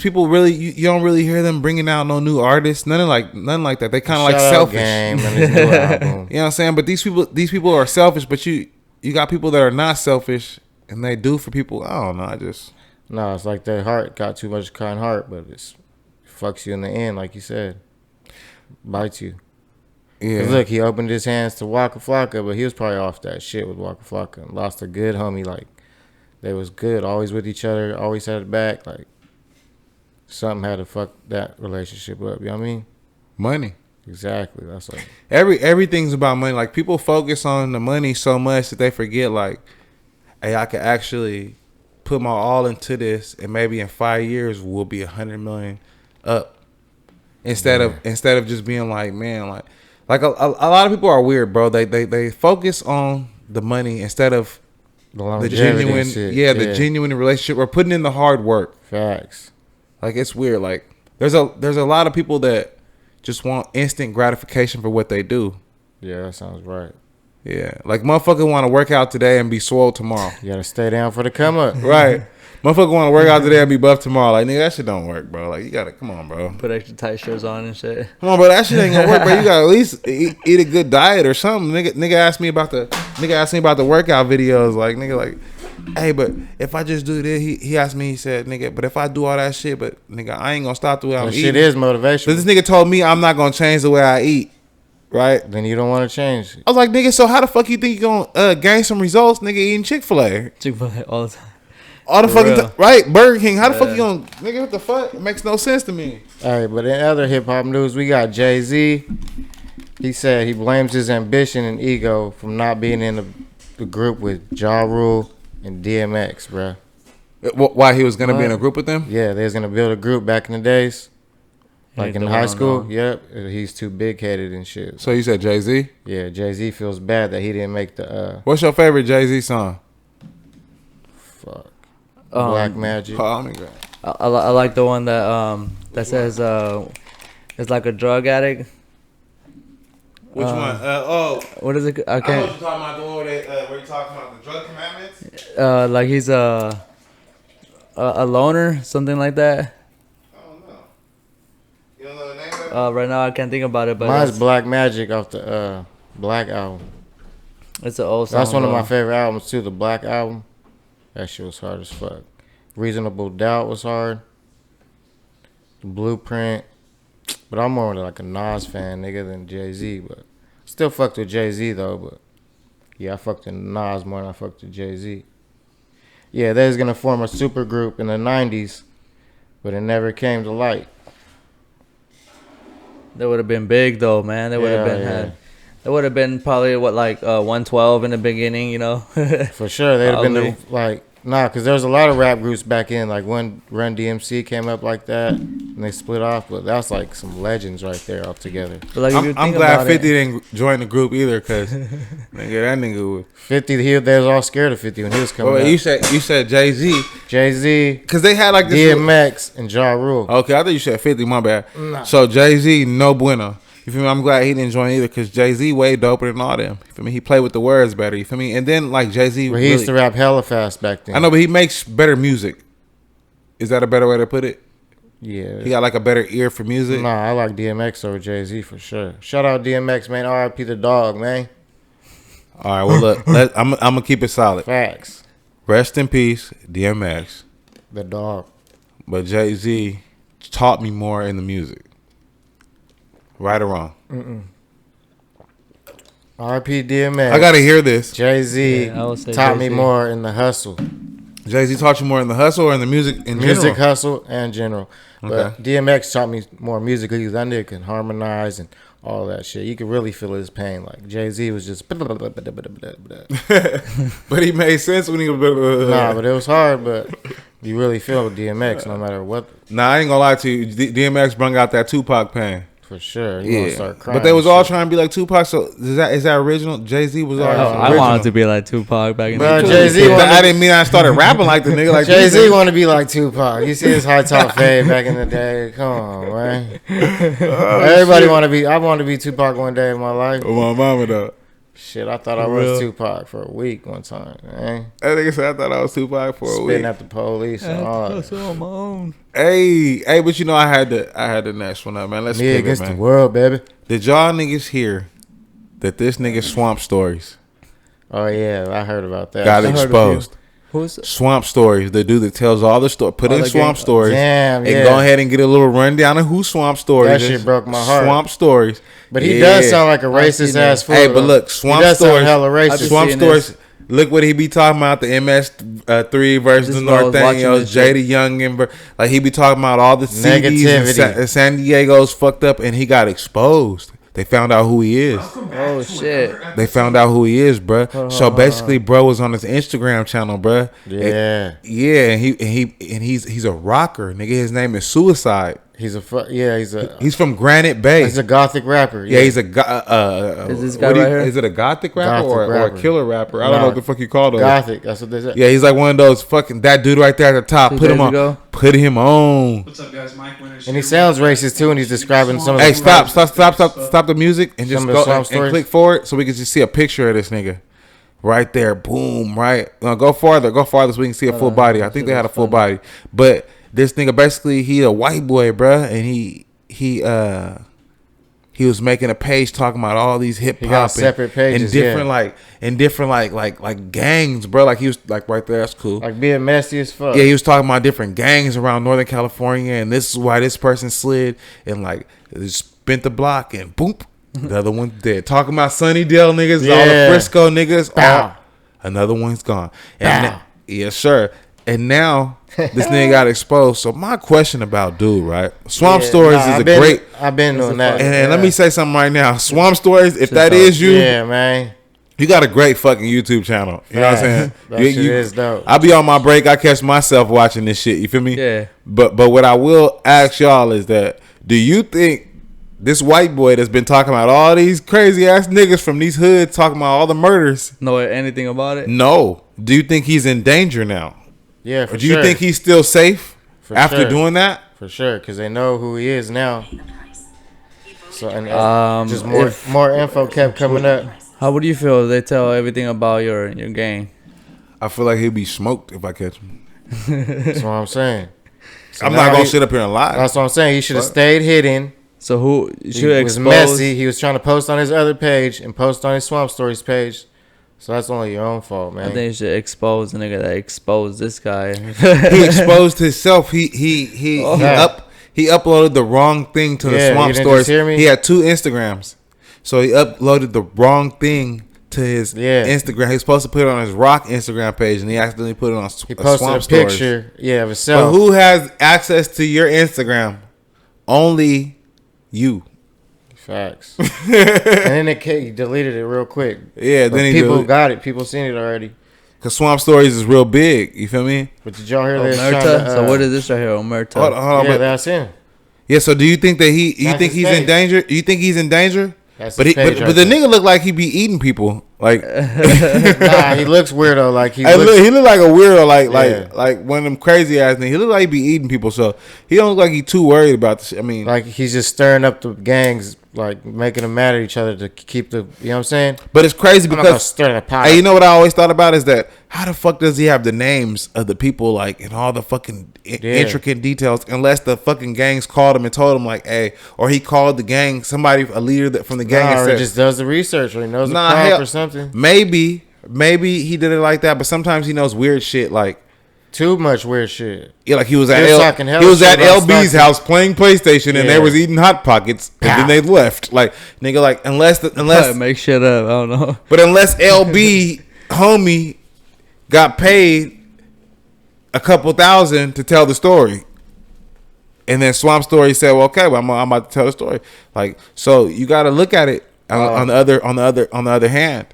S2: people really, you don't really hear them bringing out no new artists, nothing like that. They kind of like
S1: Shout out
S2: selfish.
S1: Game and his new album.
S2: You know what I'm saying? But these people are selfish. But you got people that are not selfish, and they do for people. I don't know.
S1: No, it's like their heart got too much kind heart, but it fucks you in the end, like you said. Bites you.
S2: Yeah.
S1: 'Cause look, he opened his hands to Waka Flocka, but he was probably off that shit with Waka Flocka and lost a good homie. Like, they was good, always with each other, always had it back. Like, something had to fuck that relationship up. You know what I mean?
S2: Money.
S1: Exactly. That's like
S2: Everything's about money. Like, people focus on the money so much that they forget, like, hey, I could actually put my all into this, and maybe in 5 years we'll be 100 million up. Instead of just being like, man, like a lot of people are weird, bro. They focus on the money instead of the genuine,
S1: shit.
S2: the genuine relationship, or putting in the hard work.
S1: Facts.
S2: Like, it's weird. Like, there's a lot of people that just want instant gratification for what they do.
S1: Yeah, that sounds right.
S2: Yeah, like motherfucker want to work out today and be swole tomorrow.
S1: You gotta stay down for the come up.
S2: Right. Motherfucker want to work out today and be buff tomorrow. Like, nigga, that shit don't work, bro. Like, you gotta, come on, bro.
S3: Put extra tight shirts on and shit.
S2: Come on, bro. That shit ain't gonna work, bro. You gotta at least eat a good diet or something. Nigga asked me about the workout videos. Like, nigga, like, hey, but if I just do this, he asked me, he said, nigga, but if I do all that shit, but nigga, I ain't gonna stop the way I'm
S1: That
S2: eating.
S1: shit is motivation.
S2: But this nigga told me I'm not gonna change the way I eat. Right?
S1: Then you don't want to change.
S2: I was like, nigga, so how the fuck you think you gonna gain some results, nigga, eating Chick-fil-A?
S3: Chick-fil-A all the time.
S2: All the
S3: For
S2: fucking
S3: real.
S2: right? Burger King. How the fuck you gonna, nigga, what the fuck? It makes no sense to me.
S1: All right, but in other hip hop news, we got Jay-Z. He said he blames his ambition and ego from not being in the group with Ja Rule and DMX, bruh.
S2: Why he was gonna be in a group with them?
S1: Yeah, they was gonna build a group back in the days, like in high school. Yep, he's too big-headed and shit.
S2: So you said Jay-Z?
S1: Yeah, Jay-Z feels bad that he didn't make the.
S2: What's your favorite Jay-Z song?
S1: Fuck. Black Magic.
S2: Oh, my God.
S3: I like the one that says it's like a drug addict.
S2: Which one?
S3: What is it? I
S2: I know what
S3: can't.
S2: you're talking about. The one where you're talking about the drug commandments.
S3: Like he's a loner, something like that.
S2: I don't know. You don't know the name of it?
S3: Right now I can't think about it, but
S1: Mine's Black Magic off the Black album.
S3: it's an old song.
S1: That's one of my
S3: though.
S1: favorite albums too. The Black album. That shit was hard as fuck. Reasonable Doubt was hard. The Blueprint. But I'm more like a Nas fan, nigga, than Jay-Z. But still fucked with Jay-Z though. But yeah, I fucked with Nas more than I fucked with Jay-Z. Yeah, they was gonna form a super group in the '90s, but it never came to light.
S3: They would have been big though, man. They would have been had. They would have been probably 112 in the beginning, you know.
S1: For sure, they'd have been
S3: Probably.
S1: because there was a lot of rap groups back in, like when Run DMC came up like that, and they split off. But that's like some legends right there all together.
S3: But like, if you
S2: I'm
S3: think
S2: glad
S3: about
S2: 50
S3: it,
S2: didn't join the group either, cause nigga, that nigga was.
S1: 50, they was all scared of 50 when he was coming
S2: Well,
S1: up.
S2: you said Jay-Z,
S1: Jay-Z,
S2: cause they had like this.
S1: DMX, and Ja Rule.
S2: Okay, I thought you said 50. My bad.
S1: Nah.
S2: So Jay-Z, no bueno. You feel me? I'm glad he didn't join either, because Jay-Z way doper than all them. You feel me? He played with the words better. You feel me? And then like Jay-Z,
S1: But he used to rap hella fast back then.
S2: I know, but he makes better music. Is that a better way to put it?
S1: Yeah.
S2: He got like a better ear for music.
S1: Nah, I like DMX over Jay-Z for sure. Shout out DMX, man. R.I.P. the dog, man.
S2: All right, well look, I'm gonna keep it solid.
S1: Facts.
S2: Rest in peace, DMX.
S1: The dog.
S2: But Jay-Z taught me more in the music. Right or wrong?
S1: R.I.P. DMX.
S2: I gotta hear this.
S1: Jay-Z
S3: Yeah, I would say
S1: taught me
S3: Jay-Z.
S1: more in the hustle.
S2: Jay-Z taught you more in the hustle or in the music in
S1: Music
S2: general?
S1: hustle and general. But
S2: Okay.
S1: DMX taught me more musically. That nigga can harmonize and all that shit. You could really feel his pain. Like Jay-Z was just
S2: But he made sense when he was.
S1: nah, but it was hard. But you really feel DMX no matter what.
S2: Nah, I ain't gonna lie to you. DMX brung out that Tupac pain.
S1: For sure, you gonna start crying.
S2: But they was all
S1: and shit.
S2: trying to be like Tupac. So is that original? Jay-Z was all.
S1: Oh,
S3: I wanted to be like Tupac back in
S1: Bro,
S3: the day.
S1: Jay-Z
S2: But
S1: wanted-
S2: I didn't mean I started rapping like the nigga. Like
S1: Jay-Z want to be like Tupac. You see his high top fade back in the day. Come on, man. Everybody want to be. I want to be Tupac one day in my life.
S2: Oh, my mama though.
S1: Shit, I thought I
S3: For
S1: was
S3: real?
S1: Tupac for a week one time, man.
S2: That nigga said I thought I was Tupac for a
S1: Spitting
S2: week.
S1: at the police and all that.
S3: on my own.
S2: Hey, but you know I had the next one up, man. Let's
S1: Me
S2: pivot,
S1: against
S2: man.
S1: the world, baby.
S2: Did y'all niggas hear that this nigga Swamp Stories
S1: Oh yeah, I heard about that.
S2: got
S3: I heard a
S2: exposed?
S3: Who's
S2: Swamp Stories, the dude that tells all the story. Put
S3: All
S2: in
S3: the
S2: Swamp
S3: gang-
S2: Stories.
S1: Damn,
S2: And
S1: yeah.
S2: go ahead and get a little rundown of who Swamp Stories
S1: That
S2: is.
S1: shit broke my heart.
S2: Swamp Stories.
S1: But he
S2: Yeah.
S1: does sound like a racist ass fool.
S2: Hey, but
S1: though.
S2: look, Swamp
S1: he does
S2: Stories.
S1: sound hella racist.
S2: Swamp
S3: seeing
S2: Stories.
S3: this.
S2: Look what he be talking about, the MS3 versus
S3: This
S2: the
S3: is what I was watching
S2: Norteños,
S3: this shit.
S2: Jada Young, like he be talking about all the CDs
S1: Negativity.
S2: and San Diego's fucked up, and he got exposed. They found out who he is.
S3: Oh shit.
S2: They found out who he is, bruh. So basically, bro was on his Instagram channel, bruh.
S1: Yeah.
S2: Yeah, and he's a rocker, nigga. His name is Suicide.
S1: He's a
S2: He's from Granite Bay.
S1: he's a gothic rapper.
S2: Yeah, he's a
S3: Is this guy
S2: what do you-
S3: right here?
S2: Is it a gothic rapper
S1: Gothic
S2: or a
S1: rapper.
S2: killer rapper? I don't know
S1: Nah.
S2: what the fuck you call those.
S1: gothic. That's what they said.
S2: Yeah, he's like one of those fucking that dude right there at the top.
S3: 2
S2: Put him
S3: days
S2: on.
S3: ago?
S2: Put him on.
S4: What's up, guys? Mike Winters.
S1: And he sounds racist too, and he's describing some of
S2: Hey,
S1: the
S2: stop the music and just
S1: Some of the
S2: go
S1: Swamp
S2: and
S1: Stories.
S2: click forward so we can just see a picture of this nigga. Right there, boom, right. Go farther so we can see a full body. I think they had a full body, but this nigga basically he a white boy, bruh, and he was making a page talking about all these hip
S1: He got
S2: hop
S1: separate pages,
S2: and different
S1: yeah.
S2: like gangs, bro. Like he was like right there. That's cool.
S1: like being messy as fuck.
S2: Yeah, he was talking about different gangs around Northern California, and this is why this person slid and like spent the block and boom, the other one's dead. Talking about Sunnydale niggas, all the
S1: Yeah.
S2: Frisco niggas,
S1: Bow.
S2: another one's gone. And
S1: Bow.
S2: yes, sir. And now this nigga got exposed. So my question about dude, right? Swamp
S1: Yeah,
S2: Stories
S1: nah,
S2: is
S1: I've
S2: great.
S1: been doing that.
S2: And
S1: yeah.
S2: let me say something right now. Swamp Stories, if that
S3: dope.
S2: is you,
S1: Yeah, man.
S2: You got a great fucking YouTube channel. You know what I'm saying?
S1: That shit is dope.
S2: I be on my break. I catch myself watching this shit. You feel me?
S3: Yeah.
S2: But what I will ask y'all is that, do you think this white boy that's been talking about all these crazy ass niggas from these hoods talking about all the murders?
S3: Know anything about it?
S2: No. Do you think he's in danger now?
S1: Yeah, for
S2: Or do
S1: sure.
S2: you think he's still safe after
S1: sure.
S2: doing that?
S1: For sure, because they know who he is now. So and just
S3: if-
S1: more info kept coming up.
S3: How would you feel if they tell everything about your gang?
S2: I feel like he'll be smoked if I catch him.
S1: That's what I'm saying. So
S2: I'm
S1: now
S2: not gonna
S1: he-
S2: sit up here and lie.
S1: That's what I'm saying. He should have stayed hidden.
S3: So who
S1: He
S3: should
S1: was
S3: expose?
S1: messy. He was trying to post on his other page and post on his Swamp Stories page. So that's only your own fault,
S3: I
S1: man.
S3: think you should expose the nigga that exposed this guy.
S2: He exposed himself. He uploaded the wrong thing to the
S1: Yeah,
S2: Swamp
S1: you didn't
S2: Stories.
S1: just hear me?
S2: He had 2 Instagrams, so he uploaded the wrong thing to his Instagram. He was supposed to put it on his Rock Instagram page, and he accidentally put it on
S1: He posted
S2: Swamp
S1: a
S2: Stories.
S1: picture, of
S2: But
S1: himself.
S2: who has access to your Instagram? Only you.
S1: Facts. And then he deleted it real quick.
S2: Yeah,
S1: But
S2: then he
S1: people
S2: deleted-
S1: got it. People seen it already.
S2: Cause Swamp Stories is real big. You feel me?
S1: But did y'all hear this?
S3: Omerta. So what is this right here, Omerta?
S2: Hold on,
S1: Yeah,
S2: but-
S1: that's him.
S2: yeah. So do you think that you
S1: That's
S2: think
S1: his
S2: he's in
S1: page.
S2: danger? You think he's in danger?
S1: That's
S2: But
S1: his
S2: he,
S1: page
S2: but
S1: right
S2: the
S1: there.
S2: nigga look like he be eating people. Like
S1: Nah, he looks weirdo. Like he
S2: Hey,
S1: looks,
S2: he look like a weirdo,
S1: Yeah.
S2: like one of them crazy ass niggas. He look like he be eating people, so he don't look like he too worried about the shit. I mean,
S1: like he's just stirring up the gangs, like making them mad at each other to keep the. You know what I'm saying?
S2: but it's crazy
S1: I'm not gonna
S2: because
S1: stir the pot.
S2: hey, you know what I always thought about is that how the fuck does he have the names of the people like and all the fucking intricate details unless the fucking gangs called him and told him like, hey, or he called the gang, somebody, a leader from the gang,
S1: Nah,
S2: and
S1: or
S2: said,
S1: he just does the research, or he knows the
S2: Nah,
S1: crowd
S2: hell-
S1: or something.
S2: maybe he did it like that, but sometimes he knows weird shit like.
S1: Too much weird shit.
S2: Yeah, like he was at
S1: He was talking hella
S2: he was
S1: shit
S2: at
S1: about
S2: LB's
S1: Starkey.
S2: house playing PlayStation and they
S1: Yeah.
S2: was eating Hot Pockets and then they left. Like nigga, like unless
S3: Make shit up. I don't know.
S2: but unless LB homie got paid a couple thousand to tell the story, and then Swamp Story said, "Well, okay, well, I'm about to tell the story." Like so, you got to look at it on the other hand.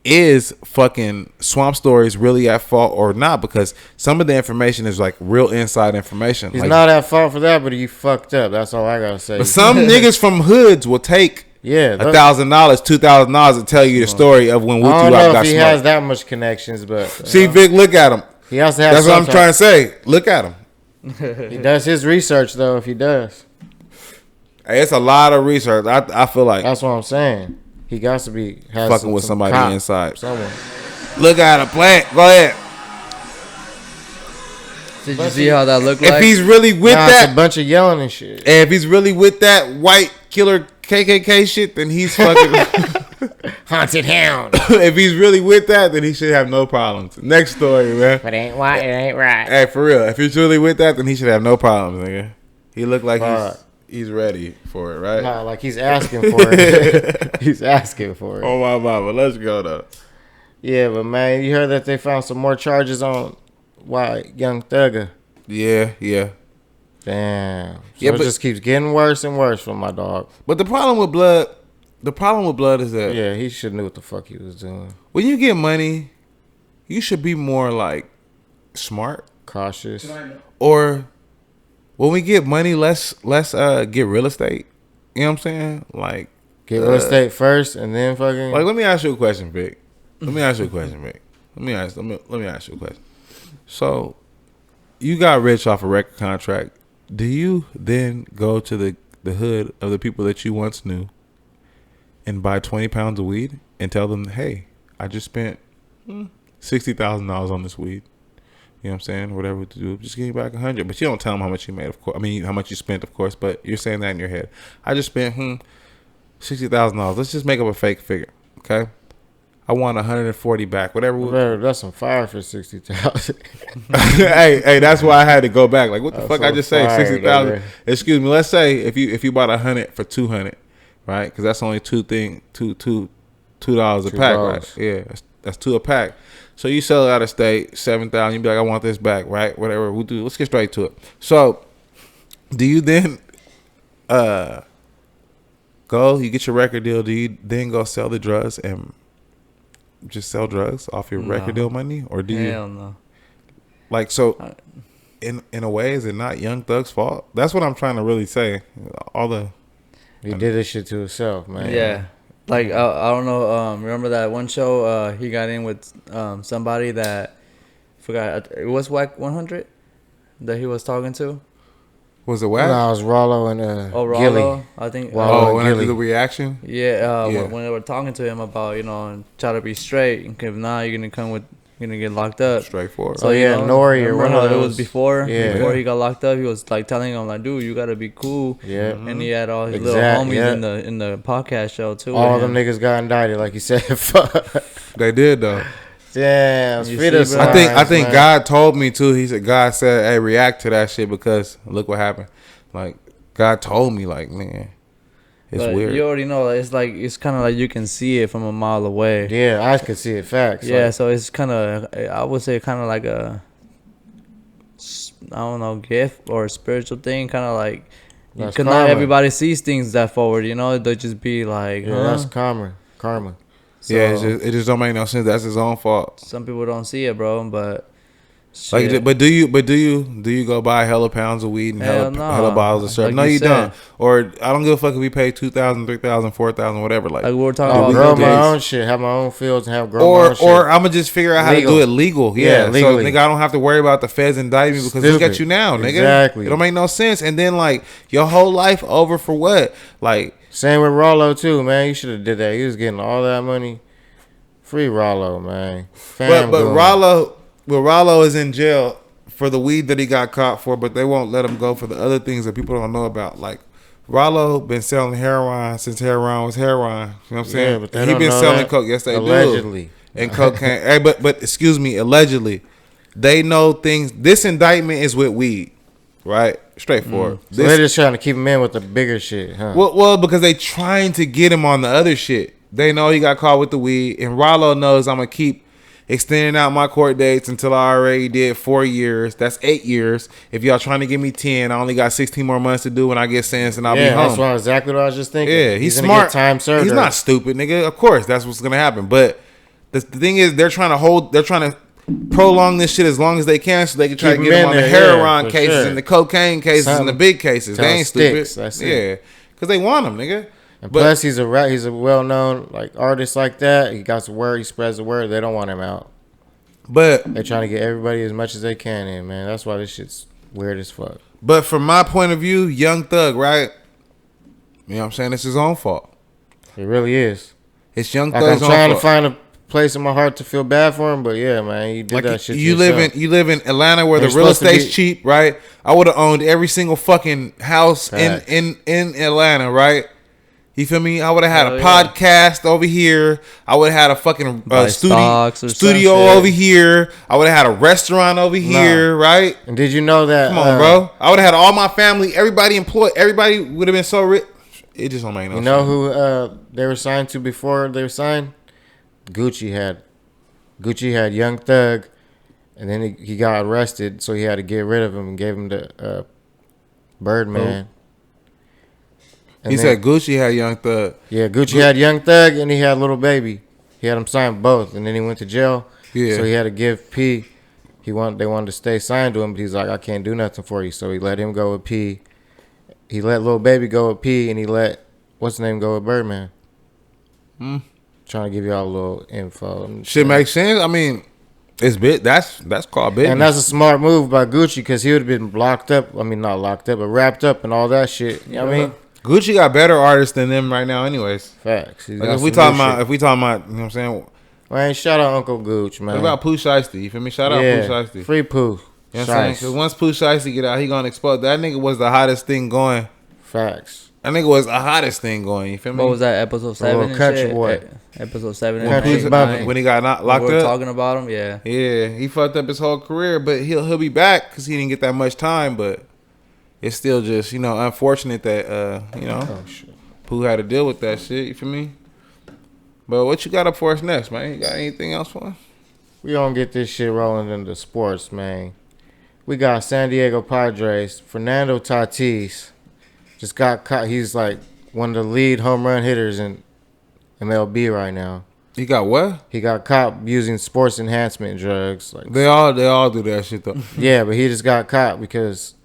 S2: Is fucking Swamp Stories really at fault or not? Because some of the information is like real inside information.
S1: He's
S2: like,
S1: not at fault for that, but he fucked up. That's all I gotta say.
S2: but some niggas from hoods will take
S1: Yeah,
S2: $1,000, $2,000 to tell you the story of when
S1: I
S2: Wooty
S1: don't
S2: Wop
S1: know
S2: got
S1: if he
S2: smoked.
S1: has that much connections, but
S2: See, Vic, look at him.
S1: he has to have.
S2: That's what I'm
S1: some
S2: trying to say. Look at him.
S1: type- He does his research though. If he does,
S2: Hey, it's a lot of research. I feel like
S1: that's what I'm saying. He got to be has
S2: fucking with somebody
S1: cop,
S2: inside.
S1: Someone.
S2: Look at him. Play it. Go ahead.
S3: Did you see how that looked
S2: If
S3: like?
S2: he's really with
S1: Nah, it's
S2: that,
S1: a bunch of yelling and shit.
S2: and if he's really with that white killer KKK shit, then he's fucking.
S1: Haunted hound.
S2: If he's really with that, then he should have no problems. Next story, man.
S1: But ain't right. It ain't right.
S2: Hey, for real. If he's really with that, then he should have no problems, nigga. He look like
S1: Fuck.
S2: he's ready for it, right?
S1: Nah, like he's asking for it. He's asking for it.
S2: Oh my mama, let's go though.
S1: Yeah, but man, you heard that they found some more charges on Young Thugger.
S2: Yeah.
S1: Damn. So
S2: Yeah,
S1: it
S2: but-
S1: just keeps getting worse and worse for my dog.
S2: But the problem with blood is that
S1: Yeah, he should knew what the fuck he was doing.
S2: when you get money, you should be more like smart.
S1: Cautious.
S2: Or when we get money, let's get real estate. You know what I'm saying? Like
S1: Get real estate first and then fucking.
S2: Like, let me ask you a question, Vic. Let me ask you a question. So, you got rich off a record contract. Do you then go to the hood of the people that you once knew and buy 20 pounds of weed and tell them, hey, I just spent $60,000 on this weed. You know what I'm saying? Whatever to do, just give me back 100. But you don't tell them how much you made, of course. I mean, how much you spent, of course. But you're saying that in your head. I just spent $60,000. Let's just make up a fake figure, okay? I want 140 back. Whatever.
S1: That's some fire for 60,000.
S2: hey, that's why I had to go back. Like, what the
S1: That's
S2: fuck? I
S1: so
S2: just say
S1: fire,
S2: 60,000.
S1: nigga.
S2: Excuse me. Let's say if you bought 100 for 200, right? Because that's only $2 a pack, right? Yeah, that's $2 a pack. So you sell it out of state, 7,000. You be like, I want this back, right? Whatever we do. Let's get straight to it. So, do you then go? You get your record deal. Do you then go sell the drugs and just sell drugs off your record deal money, or do you?
S3: Hell no.
S2: Like, so in a way, is it not Young Thug's fault? That's what I'm trying to really say.
S1: He did this shit to himself, man.
S3: Yeah. Like, I don't know. Remember that one show he got in with somebody that, forgot, it was Whack 100 that he was talking to?
S2: Was it Wack?
S1: No, it was Rollo and
S3: Rollo,
S1: Gilly.
S3: I think.
S2: When I did the reaction?
S3: Yeah, when they were talking to him about, try to be straight. And if not, you're going to get locked up.
S2: Straightforward.
S1: So, yeah, Nori or one of
S3: it
S1: those.
S3: was before
S1: Yeah.
S3: he got locked up. He was, like, telling him, like, dude, you got to be cool.
S1: Yeah.
S3: And he had all his little homies in the podcast show, too.
S1: All them niggas got indicted, like you said. Fuck.
S2: They did, though.
S1: Damn.
S2: I think God told me, too. He said, God said, hey, react to that shit because look what happened. Like, God told me, like, man, it's weird.
S3: You already know, it's kind of like you can see it from a mile away.
S1: Yeah, I could see it. Facts.
S3: Yeah,
S1: like,
S3: so it's kind of, I would say, kind of like a, I don't know, gift or a spiritual thing. Kind of like, because not everybody sees things that forward. They just be like,
S1: yeah, that's karma.
S3: So,
S2: yeah, it just don't make no sense. That's his own fault.
S3: Some people don't see it, bro. But
S2: like, but do you go buy hella pounds of weed and hella bottles of syrup?
S3: Like
S2: no, you
S3: said.
S2: don't. Or I don't give a fuck if we pay $2,000, $3,000, $4,000, whatever. Like
S3: we were talking
S1: I'll
S3: about,
S1: grow my own shit, have my own fields, and have grow my own shit.
S2: Or I'm gonna just figure out how to do it legal. Yeah,
S1: legally.
S2: So nigga, I don't have to worry about the feds indicting me because look at you now, nigga.
S1: Exactly.
S2: It don't make no sense. And then like your whole life over for what? Like
S1: same with Rollo too, man. You should have did that. He was getting all that money. Free Rollo, man.
S2: But Rollo is in jail for the weed that he got caught for, but they won't let him go for the other things that people don't know about. Like Rollo been selling heroin since heroin was heroin. You know what I'm saying?
S1: Yeah, but
S2: he been selling coke. Yes, they
S1: allegedly.
S2: do. And cocaine. Hey, but excuse me, allegedly, they know things. This indictment is with weed, right? Straightforward.
S1: So they're just trying to keep him in with the bigger shit, huh?
S2: Well, because they trying to get him on the other shit. They know he got caught with the weed, and Rollo knows I'm gonna keep extending out my court dates until I already did 4 years. That's 8 years. If y'all trying to give me 10, I only got 16 more months to do when I get sentenced, and I'll be home.
S1: That's exactly what I was just thinking.
S2: Yeah, he's
S1: gonna
S2: smart.
S1: Get time served.
S2: He's not stupid, nigga. Of course, that's what's gonna happen. But the thing is, they're trying to prolong this shit as long as they can, so they can try to get him on the heroin cases and the cocaine cases and the big cases. They ain't stupid. Yeah, because they want him, nigga.
S1: And plus, he's a well-known artist like that. He got the word. He spreads the word. They don't want him out.
S2: But
S1: they're trying to get everybody as much as they can in, man. That's why this shit's weird as fuck.
S2: But from my point of view, Young Thug, right? You know what I'm saying? It's his own fault.
S1: It really is.
S2: It's Young Thug's own fault.
S1: I'm trying to find a place in my heart to feel bad for him, but yeah, man, you did that shit. You
S2: live in Atlanta where the real estate's cheap, right? I would have owned every single fucking house in Atlanta, right? You feel me? I would have had a podcast over here. I would have had a fucking studio over here. I would have had a restaurant over here, right?
S1: And did you know that?
S2: Come on, bro. I would have had all my family, everybody employed. Everybody would have been so rich. It just don't make no sense.
S1: You know who they were signed to before they were signed? Gucci had Young Thug, and then he got arrested, so he had to get rid of him and gave him the Birdman.
S2: And he said Gucci had Young Thug.
S1: Yeah, Gucci had Young Thug, and he had Little Baby. He had him signed both, and then he went to jail. Yeah. So he had to give P. They wanted to stay signed to him, but he's like, I can't do nothing for you. So he let him go with P. He let Little Baby go with P, and he let what's the name go with Birdman. Trying to give y'all a little info.
S2: Shit makes sense. I mean, it's bit. That's called business.
S1: And that's a smart move by Gucci because he would have been locked up. I mean, not locked up, but wrapped up and all that shit. You know what I mean?
S2: Gucci got better artists than them right now, anyways.
S1: Facts.
S2: Like if we talking about, you know what I'm saying?
S1: Man, shout out Uncle Gooch, man.
S2: What about Pooh Shiesty? You feel me? Shout out Pooh Shiesty.
S1: Free Pooh.
S2: You know what I'm saying? Because once Pooh Shiesty get out, he gonna explode. That nigga was the hottest thing going.
S1: Facts.
S2: That nigga was the hottest thing going. You feel me?
S3: What was that, episode 7 and
S1: country
S3: shit?
S1: boy.
S3: Episode 7 and
S1: Country
S3: 8.
S2: When he got locked up.
S3: We were talking about him, yeah.
S2: Yeah, he fucked up his whole career, but he'll be back because he didn't get that much time, but it's still just, unfortunate that, Pooh had to deal with that shit. You feel me? But what you got up for us next, man? You got anything else for us?
S1: We gonna get this shit rolling into sports, man. We got San Diego Padres. Fernando Tatis just got caught. He's like one of the lead home run hitters in MLB right now.
S2: He got what?
S1: He got caught using sports enhancement drugs. Like
S2: They all do that shit though.
S1: yeah, but he just got caught because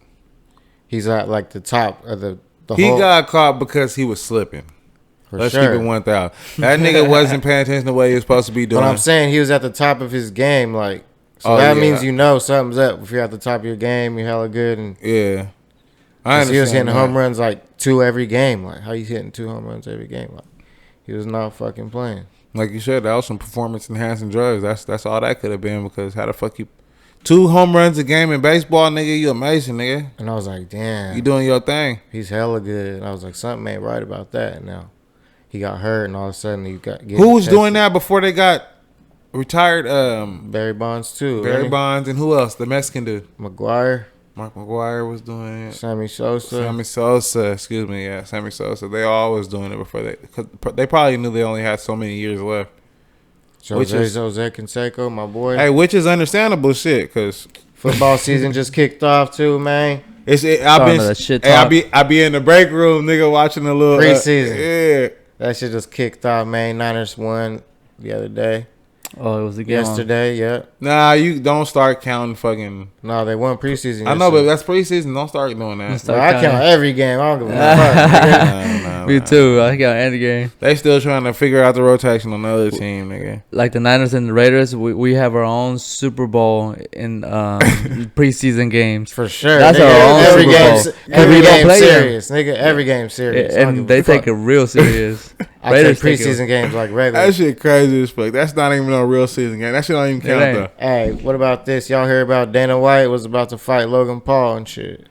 S1: he's at like the top of the
S2: He
S1: whole,
S2: got caught because he was slipping.
S1: for
S2: Let's
S1: sure.
S2: keep it 1,000. That nigga wasn't paying attention the way he was supposed to be doing.
S1: But I'm saying he was at the top of his game, like so
S2: Oh,
S1: that
S2: yeah.
S1: means you know something's up. If you're at the top of your game, you're hella good. And
S2: Yeah. I
S1: 'cause he was
S2: understand
S1: hitting
S2: that.
S1: home runs like 2 every game. Like how you hitting 2 home runs every game? Like he was not fucking playing.
S2: Like you said, that was some performance enhancing drugs. That's all that could have been, because how the fuck you 2 home runs a game in baseball, nigga, you amazing, nigga.
S1: And I was like, damn,
S2: You doing your thing.
S1: he's hella good. And I was like, something ain't right about that. And now he got hurt, and all of a sudden he got
S2: Who was doing that before they got retired?
S1: Barry Bonds too.
S2: Barry
S1: right?
S2: Bonds, and who else? The Mexican dude.
S1: McGuire,
S2: Mark McGuire was doing it.
S1: Sammy Sosa.
S2: Sammy Sosa, excuse me, yeah, Sammy Sosa. They all was doing it before cause they probably knew they only had so many years left. Which is-
S1: Jose Canseco, my boy.
S2: Hey, which is understandable shit, cause
S1: Football season just kicked off too, man.
S2: I've
S3: Talking
S2: been
S3: that shit
S2: hey,
S3: talk.
S2: I be in the break room, nigga, watching a little
S1: Preseason.
S2: yeah.
S1: That shit just kicked off, man. Niners won the other day.
S3: Oh, it was the game.
S1: Yesterday, yeah.
S2: Nah, you don't start counting fucking.
S1: No, they won preseason.
S2: I know, but
S1: yesterday.
S2: that's preseason. Don't start doing that.
S1: Bro, I count every game. I don't give a fuck. nigga.
S2: Nah,
S3: Me too. I got any game.
S2: They still trying to figure out the rotation on the other team, nigga.
S3: Like the Niners and the Raiders, we have our own Super Bowl in preseason games.
S1: For sure.
S3: That's
S1: nigga,
S3: our own
S1: every
S3: Super
S1: game,
S3: Bowl. 'Cause
S1: every
S3: we don't
S1: game
S3: play them.
S1: serious, nigga. Every game serious. I don't
S3: And
S1: give
S3: they
S1: a
S3: take
S1: fuck.
S3: it real serious.
S1: I take
S3: Raiders take it-
S1: preseason games like regular.
S2: That shit crazy as fuck. That's not even a real season game. That shit don't even count
S3: ain't.
S2: though.
S1: Hey, what about this? Y'all hear about Dana White was about to fight Logan Paul and shit?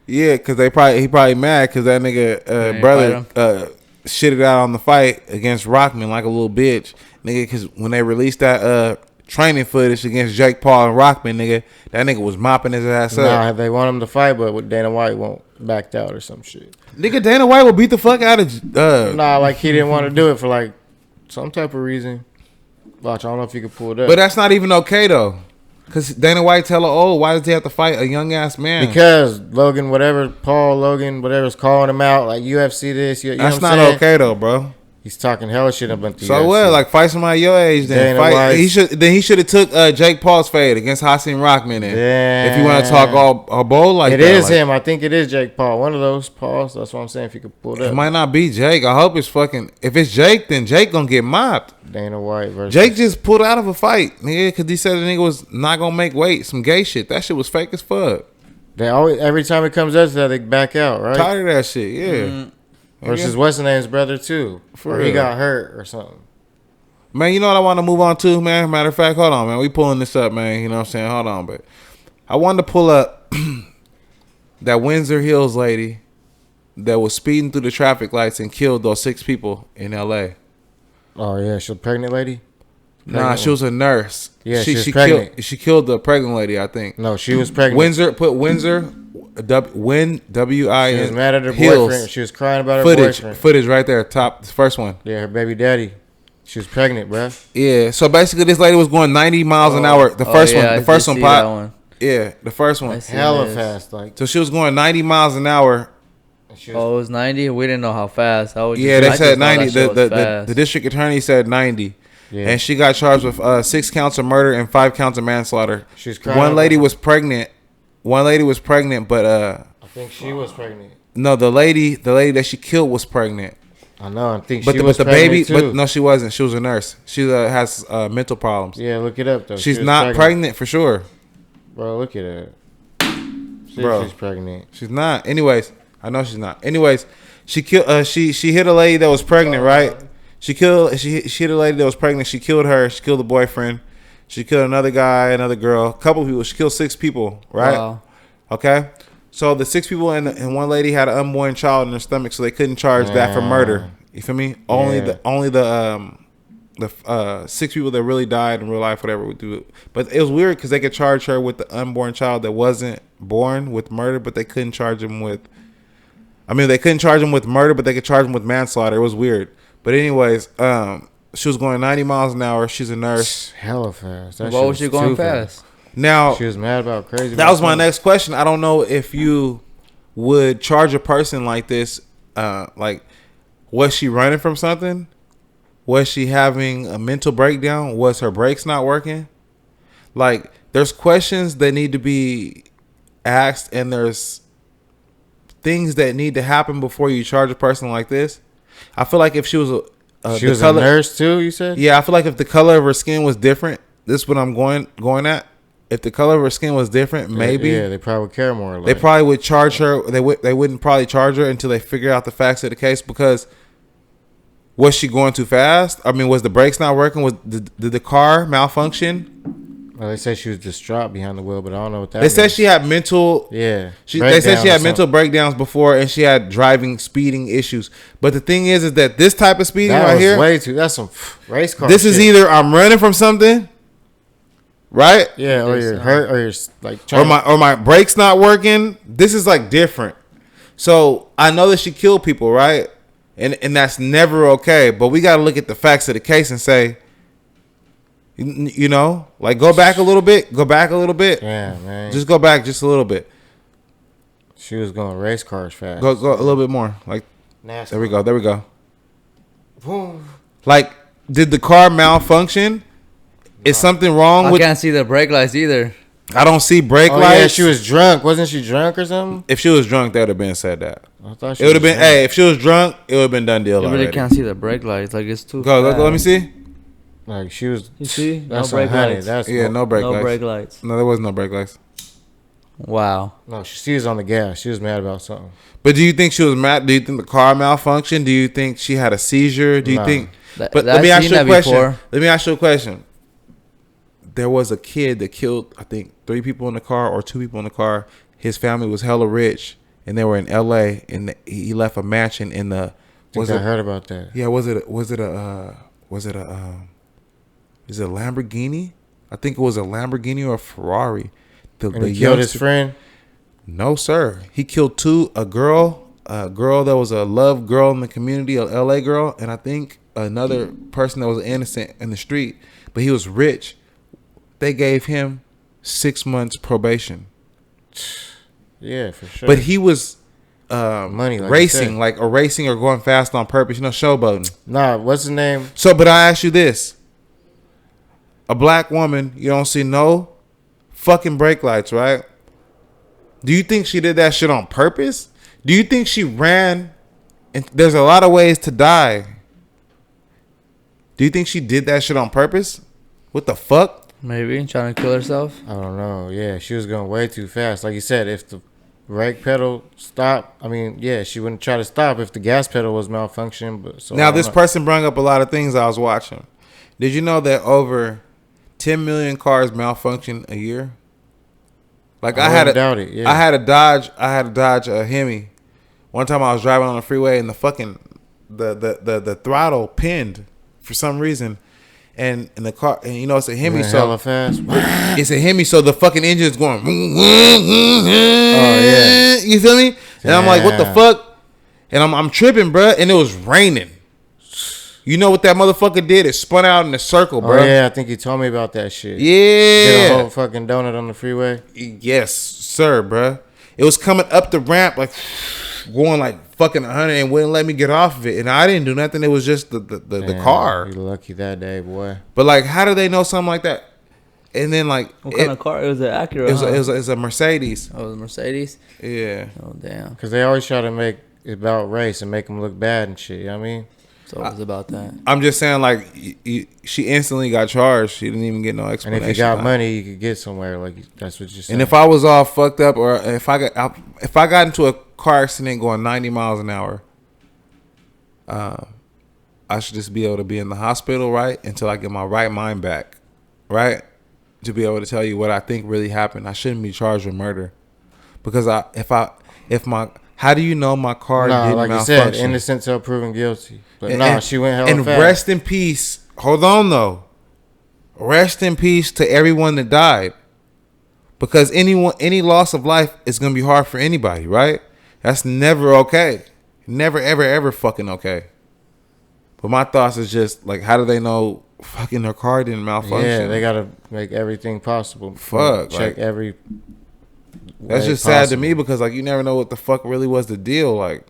S2: Yeah, cause he probably mad because that nigga
S3: ain't
S2: brother
S3: fight
S2: shitted out on the fight against Rockman like a little bitch, nigga. Cause when they released that training footage against Jake Paul and Rockman, nigga, that nigga was mopping his ass
S1: Nah,
S2: up.
S1: they want him to fight, but Dana White won't backed out or some shit.
S2: Nigga, Dana White will beat the fuck out of.
S1: Nah, like he didn't want to do it for like some type of reason. Watch, I don't know if you could pull it up.
S2: But that's not even okay though, cause Dana White tell her, oh, why does he have to fight a young ass man?
S1: because Paul Logan, whatever's calling him out, like UFC this, you know
S2: that's
S1: what I'm
S2: not
S1: saying?
S2: okay though, bro.
S1: He's talking hella shit about the
S2: So
S1: UFC.
S2: what? Like fight somebody your age then.
S1: Dana
S2: Fight.
S1: White.
S2: He should have took Jake Paul's fade against Hassan Rockman. Then.
S1: Yeah.
S2: If you want to talk all bold like
S1: It
S2: that,
S1: is
S2: like,
S1: him. I think it is Jake Paul. One of those Pauls. That's what I'm saying. If you could pull it
S2: It
S1: up.
S2: might not be Jake. I hope it's fucking. If it's Jake, then Jake gonna get mopped.
S1: Dana White versus
S2: Jake just pulled out of a fight, nigga, because he said the nigga was not gonna make weight. Some gay shit. That shit was fake as fuck.
S1: They always every time it comes up to that, they back out, right?
S2: Tired of that shit. Yeah.
S1: Versus what's the name's brother too.
S2: For
S1: Or he
S2: real.
S1: got hurt or something.
S2: Man, you know what I want to move on to, man? Matter of fact, hold on, man. We pulling this up, man. You know what I'm saying? Hold on, but I wanted to pull up that Windsor Hills lady that was speeding through the traffic lights and killed those 6 people in L.A.
S1: Oh yeah, she's a pregnant lady.
S2: Nah,
S1: Pregnant
S2: she was a nurse.
S1: Yeah, she was pregnant.
S2: She killed the pregnant lady, I think.
S1: No, she was pregnant.
S2: Windsor, put Windsor, W-I-N.
S1: She was mad at her
S2: Hills.
S1: boyfriend. She was crying about her boyfriend.
S2: Footage right there, top, the first one.
S1: Yeah, her baby daddy. She was pregnant, bruh.
S2: Yeah, so basically this lady was going 90 miles an hour. The first one, the first one,
S3: That
S2: pop.
S3: one.
S2: Yeah, the first one.
S3: I see
S1: Hella
S3: this.
S1: fast, like.
S2: So she was going 90 miles an hour.
S1: She was,
S3: Oh, it was 90. We didn't know how fast. I was
S2: Yeah,
S3: just,
S2: they
S3: I
S2: said
S3: just know
S2: 90.
S3: that shit was
S2: The
S3: fast.
S2: district attorney said 90.
S1: yeah.
S2: And she got charged with 6 counts of murder and 5 counts of manslaughter.
S1: She's crying
S2: One
S1: over-
S2: lady was pregnant. But
S1: I think she was pregnant.
S2: no, the lady that she killed was pregnant.
S1: I know. I think
S2: But
S1: she
S2: the,
S1: was
S2: but the
S1: pregnant
S2: baby,
S1: too.
S2: but no, she wasn't. She was a nurse. She has mental problems.
S1: Yeah, look it up though.
S2: She's
S1: She was
S2: not pregnant for sure.
S1: Bro, look at her. See
S2: Bro.
S1: if she's pregnant.
S2: She's not. Anyways, I know she's not. Anyways, she killed. She hit a lady that was pregnant, right? She hit a lady that was pregnant. She killed her. She killed the boyfriend. She killed another guy, another girl, a couple people. She killed 6 people, right?
S3: Wow.
S2: Okay. So the 6 people and one lady had an unborn child in her stomach, so they couldn't charge that for murder. You feel me? Only the 6 people that really died in real life, whatever, would do it. But it was weird because they could charge her with the unborn child that wasn't born with murder, but they couldn't charge him with. I mean, they couldn't charge him with murder, but they could charge him with manslaughter. It was weird. But anyways, she was going 90 miles an hour. She's a nurse.
S1: Hella fast. That
S3: Why
S1: shit
S3: was she going
S1: too
S3: fast?
S2: Now,
S1: She was mad about crazy.
S2: that was my next question. I don't know if you would charge a person like this, like, was she running from something? Was she having a mental breakdown? Was her brakes not working? Like, there's questions that need to be asked, and there's things that need to happen before you charge a person like this. I feel like if she was
S1: she was a nurse too, you said?
S2: Yeah, I feel like if the color of her skin was different, this is what I'm going at. If the color of her skin was different, maybe.
S1: Yeah, they probably would care more. Like.
S2: They probably would charge her. They wouldn't probably charge her until they figure out the facts of the case. Because was she going too fast? I mean, was the brakes not working? Did the car malfunction?
S1: Well, they said she was distraught behind the wheel, but I don't know what that
S2: They
S1: means.
S2: said she had mental.
S1: Yeah.
S2: They said she had mental breakdowns before, and she had speeding issues. But the thing is that this type of speeding
S1: that
S2: right
S1: was
S2: here,
S1: way too. That's some race car.
S2: this
S1: shit.
S2: is either I'm running from something, right?
S1: Yeah, or you're hurt, or you're like,
S2: or my brakes not working. This is like different. So I know that she killed people, right? And that's never okay. But we got to look at the facts of the case and say, you know, like go back a little bit.
S1: Yeah, man.
S2: Just go back just a little bit.
S1: She was going race cars fast.
S2: Go a little bit more. Like
S1: NASCAR.
S2: There we go.
S1: Boom.
S2: Like, did the car malfunction? Is something wrong
S3: I
S2: with?
S3: can't see the brake lights either.
S2: I don't see brake
S1: Oh,
S2: lights.
S1: yeah, she was drunk. Wasn't she drunk or something?
S2: If she was drunk, that would have been said that.
S1: I thought she
S2: It would have
S1: was
S2: been.
S1: drunk.
S2: Hey, if she was drunk, it would have been done deal
S3: You
S2: already.
S3: really can't see the brake lights. Like, it's too
S2: Go.
S3: fast.
S2: Let me see.
S1: Like, she was.
S3: You see?
S1: That's
S3: no brake
S1: 100.
S3: lights.
S1: That's
S2: Yeah, no brake
S3: no
S2: lights.
S3: brake lights.
S2: No, there was no brake lights.
S3: Wow.
S1: No, she was on the gas. She was mad about something.
S2: But do you think she was mad? Do you think the car malfunctioned? Do you think she had a seizure? Do you
S1: No.
S2: think?
S3: That-
S2: But
S3: I've
S2: let me ask
S3: seen
S2: you a
S3: that
S2: question.
S3: before.
S2: Let me ask you a question. There was a kid that killed, I think, 3 people in the car or 2 people in the car. His family was hella rich, and they were in L.A. and he left a mansion in the.
S1: I heard about that.
S2: Yeah, was it a Lamborghini? I think it was a Lamborghini or a Ferrari.
S1: And he killed his friend?
S2: No, sir. He killed a girl that was a love girl in the community, a LA girl, and I think another person that was innocent in the street, but he was rich. They gave him 6 months probation.
S1: Yeah, for sure.
S2: But he was
S1: money, like
S2: racing, like racing or going fast on purpose, showboating.
S1: Nah, what's his name?
S2: So, but I ask you this. A black woman, you don't see no fucking brake lights, right? Do you think she did that shit on purpose? Do you think she ran? And there's a lot of ways to die. Do you think she did that shit on purpose? What the fuck?
S3: Maybe trying to kill herself.
S1: I don't know. Yeah, she was going way too fast. Like you said, if the brake pedal stopped, I mean, yeah, she wouldn't try to stop if the gas pedal was malfunctioning. But so
S2: Now, this person brought up a lot of things I was watching. Did you know that over 10 million cars malfunction a year? Like I had a Dodge Hemi. One time I was driving on the freeway and the fucking the throttle pinned for some reason, and in the car, and it's a Hemi, so
S1: hella fast.
S2: it's a Hemi, so the fucking engine is going.
S1: Oh yeah,
S2: you feel me? And I'm like, what the fuck? And I'm tripping, bro. And it was raining. You know what that motherfucker did? It spun out in a circle, bro.
S1: Oh yeah, I think you told me about that shit.
S2: Yeah.
S1: Did a whole fucking donut on the freeway.
S2: Yes, sir, bro. It was coming up the ramp, like going like fucking 100, and wouldn't let me get off of it. And I didn't do nothing. It was just the car.
S1: You lucky that day, boy.
S2: But like, how do they know something like that? And then like,
S3: What kind of car? It was an Acura.
S2: It was a Mercedes.
S3: Oh, it was a Mercedes.
S2: Yeah.
S3: Oh damn.
S1: Because they always try to make it about race and make them look bad and shit. You know what I mean?
S3: So it was about that.
S2: I'm just saying, like, she instantly got charged. She didn't even get no
S1: And
S2: explanation.
S1: if you got money, you could get somewhere. Like that's what you're saying.
S2: And if I was all fucked up, or if I got into a car accident going 90 miles an hour, I should just be able to be in the hospital, right, until I get my right mind back, right, to be able to tell you what I think really happened. I shouldn't be charged with murder, because how do you know my car didn't
S1: like
S2: malfunction?
S1: you said, innocent till proven guilty. But she went hella
S2: and
S1: fast.
S2: rest in peace. Hold on, though. Rest in peace to everyone that died, because any loss of life is gonna be hard for anybody, right? That's never okay. Never, ever, ever fucking okay. But my thoughts is just like, how do they know fucking their car didn't malfunction?
S1: Yeah, they gotta make everything possible.
S2: Fuck,
S1: check every.
S2: That's just sad to me, because like you never know what the fuck really was the deal. Like,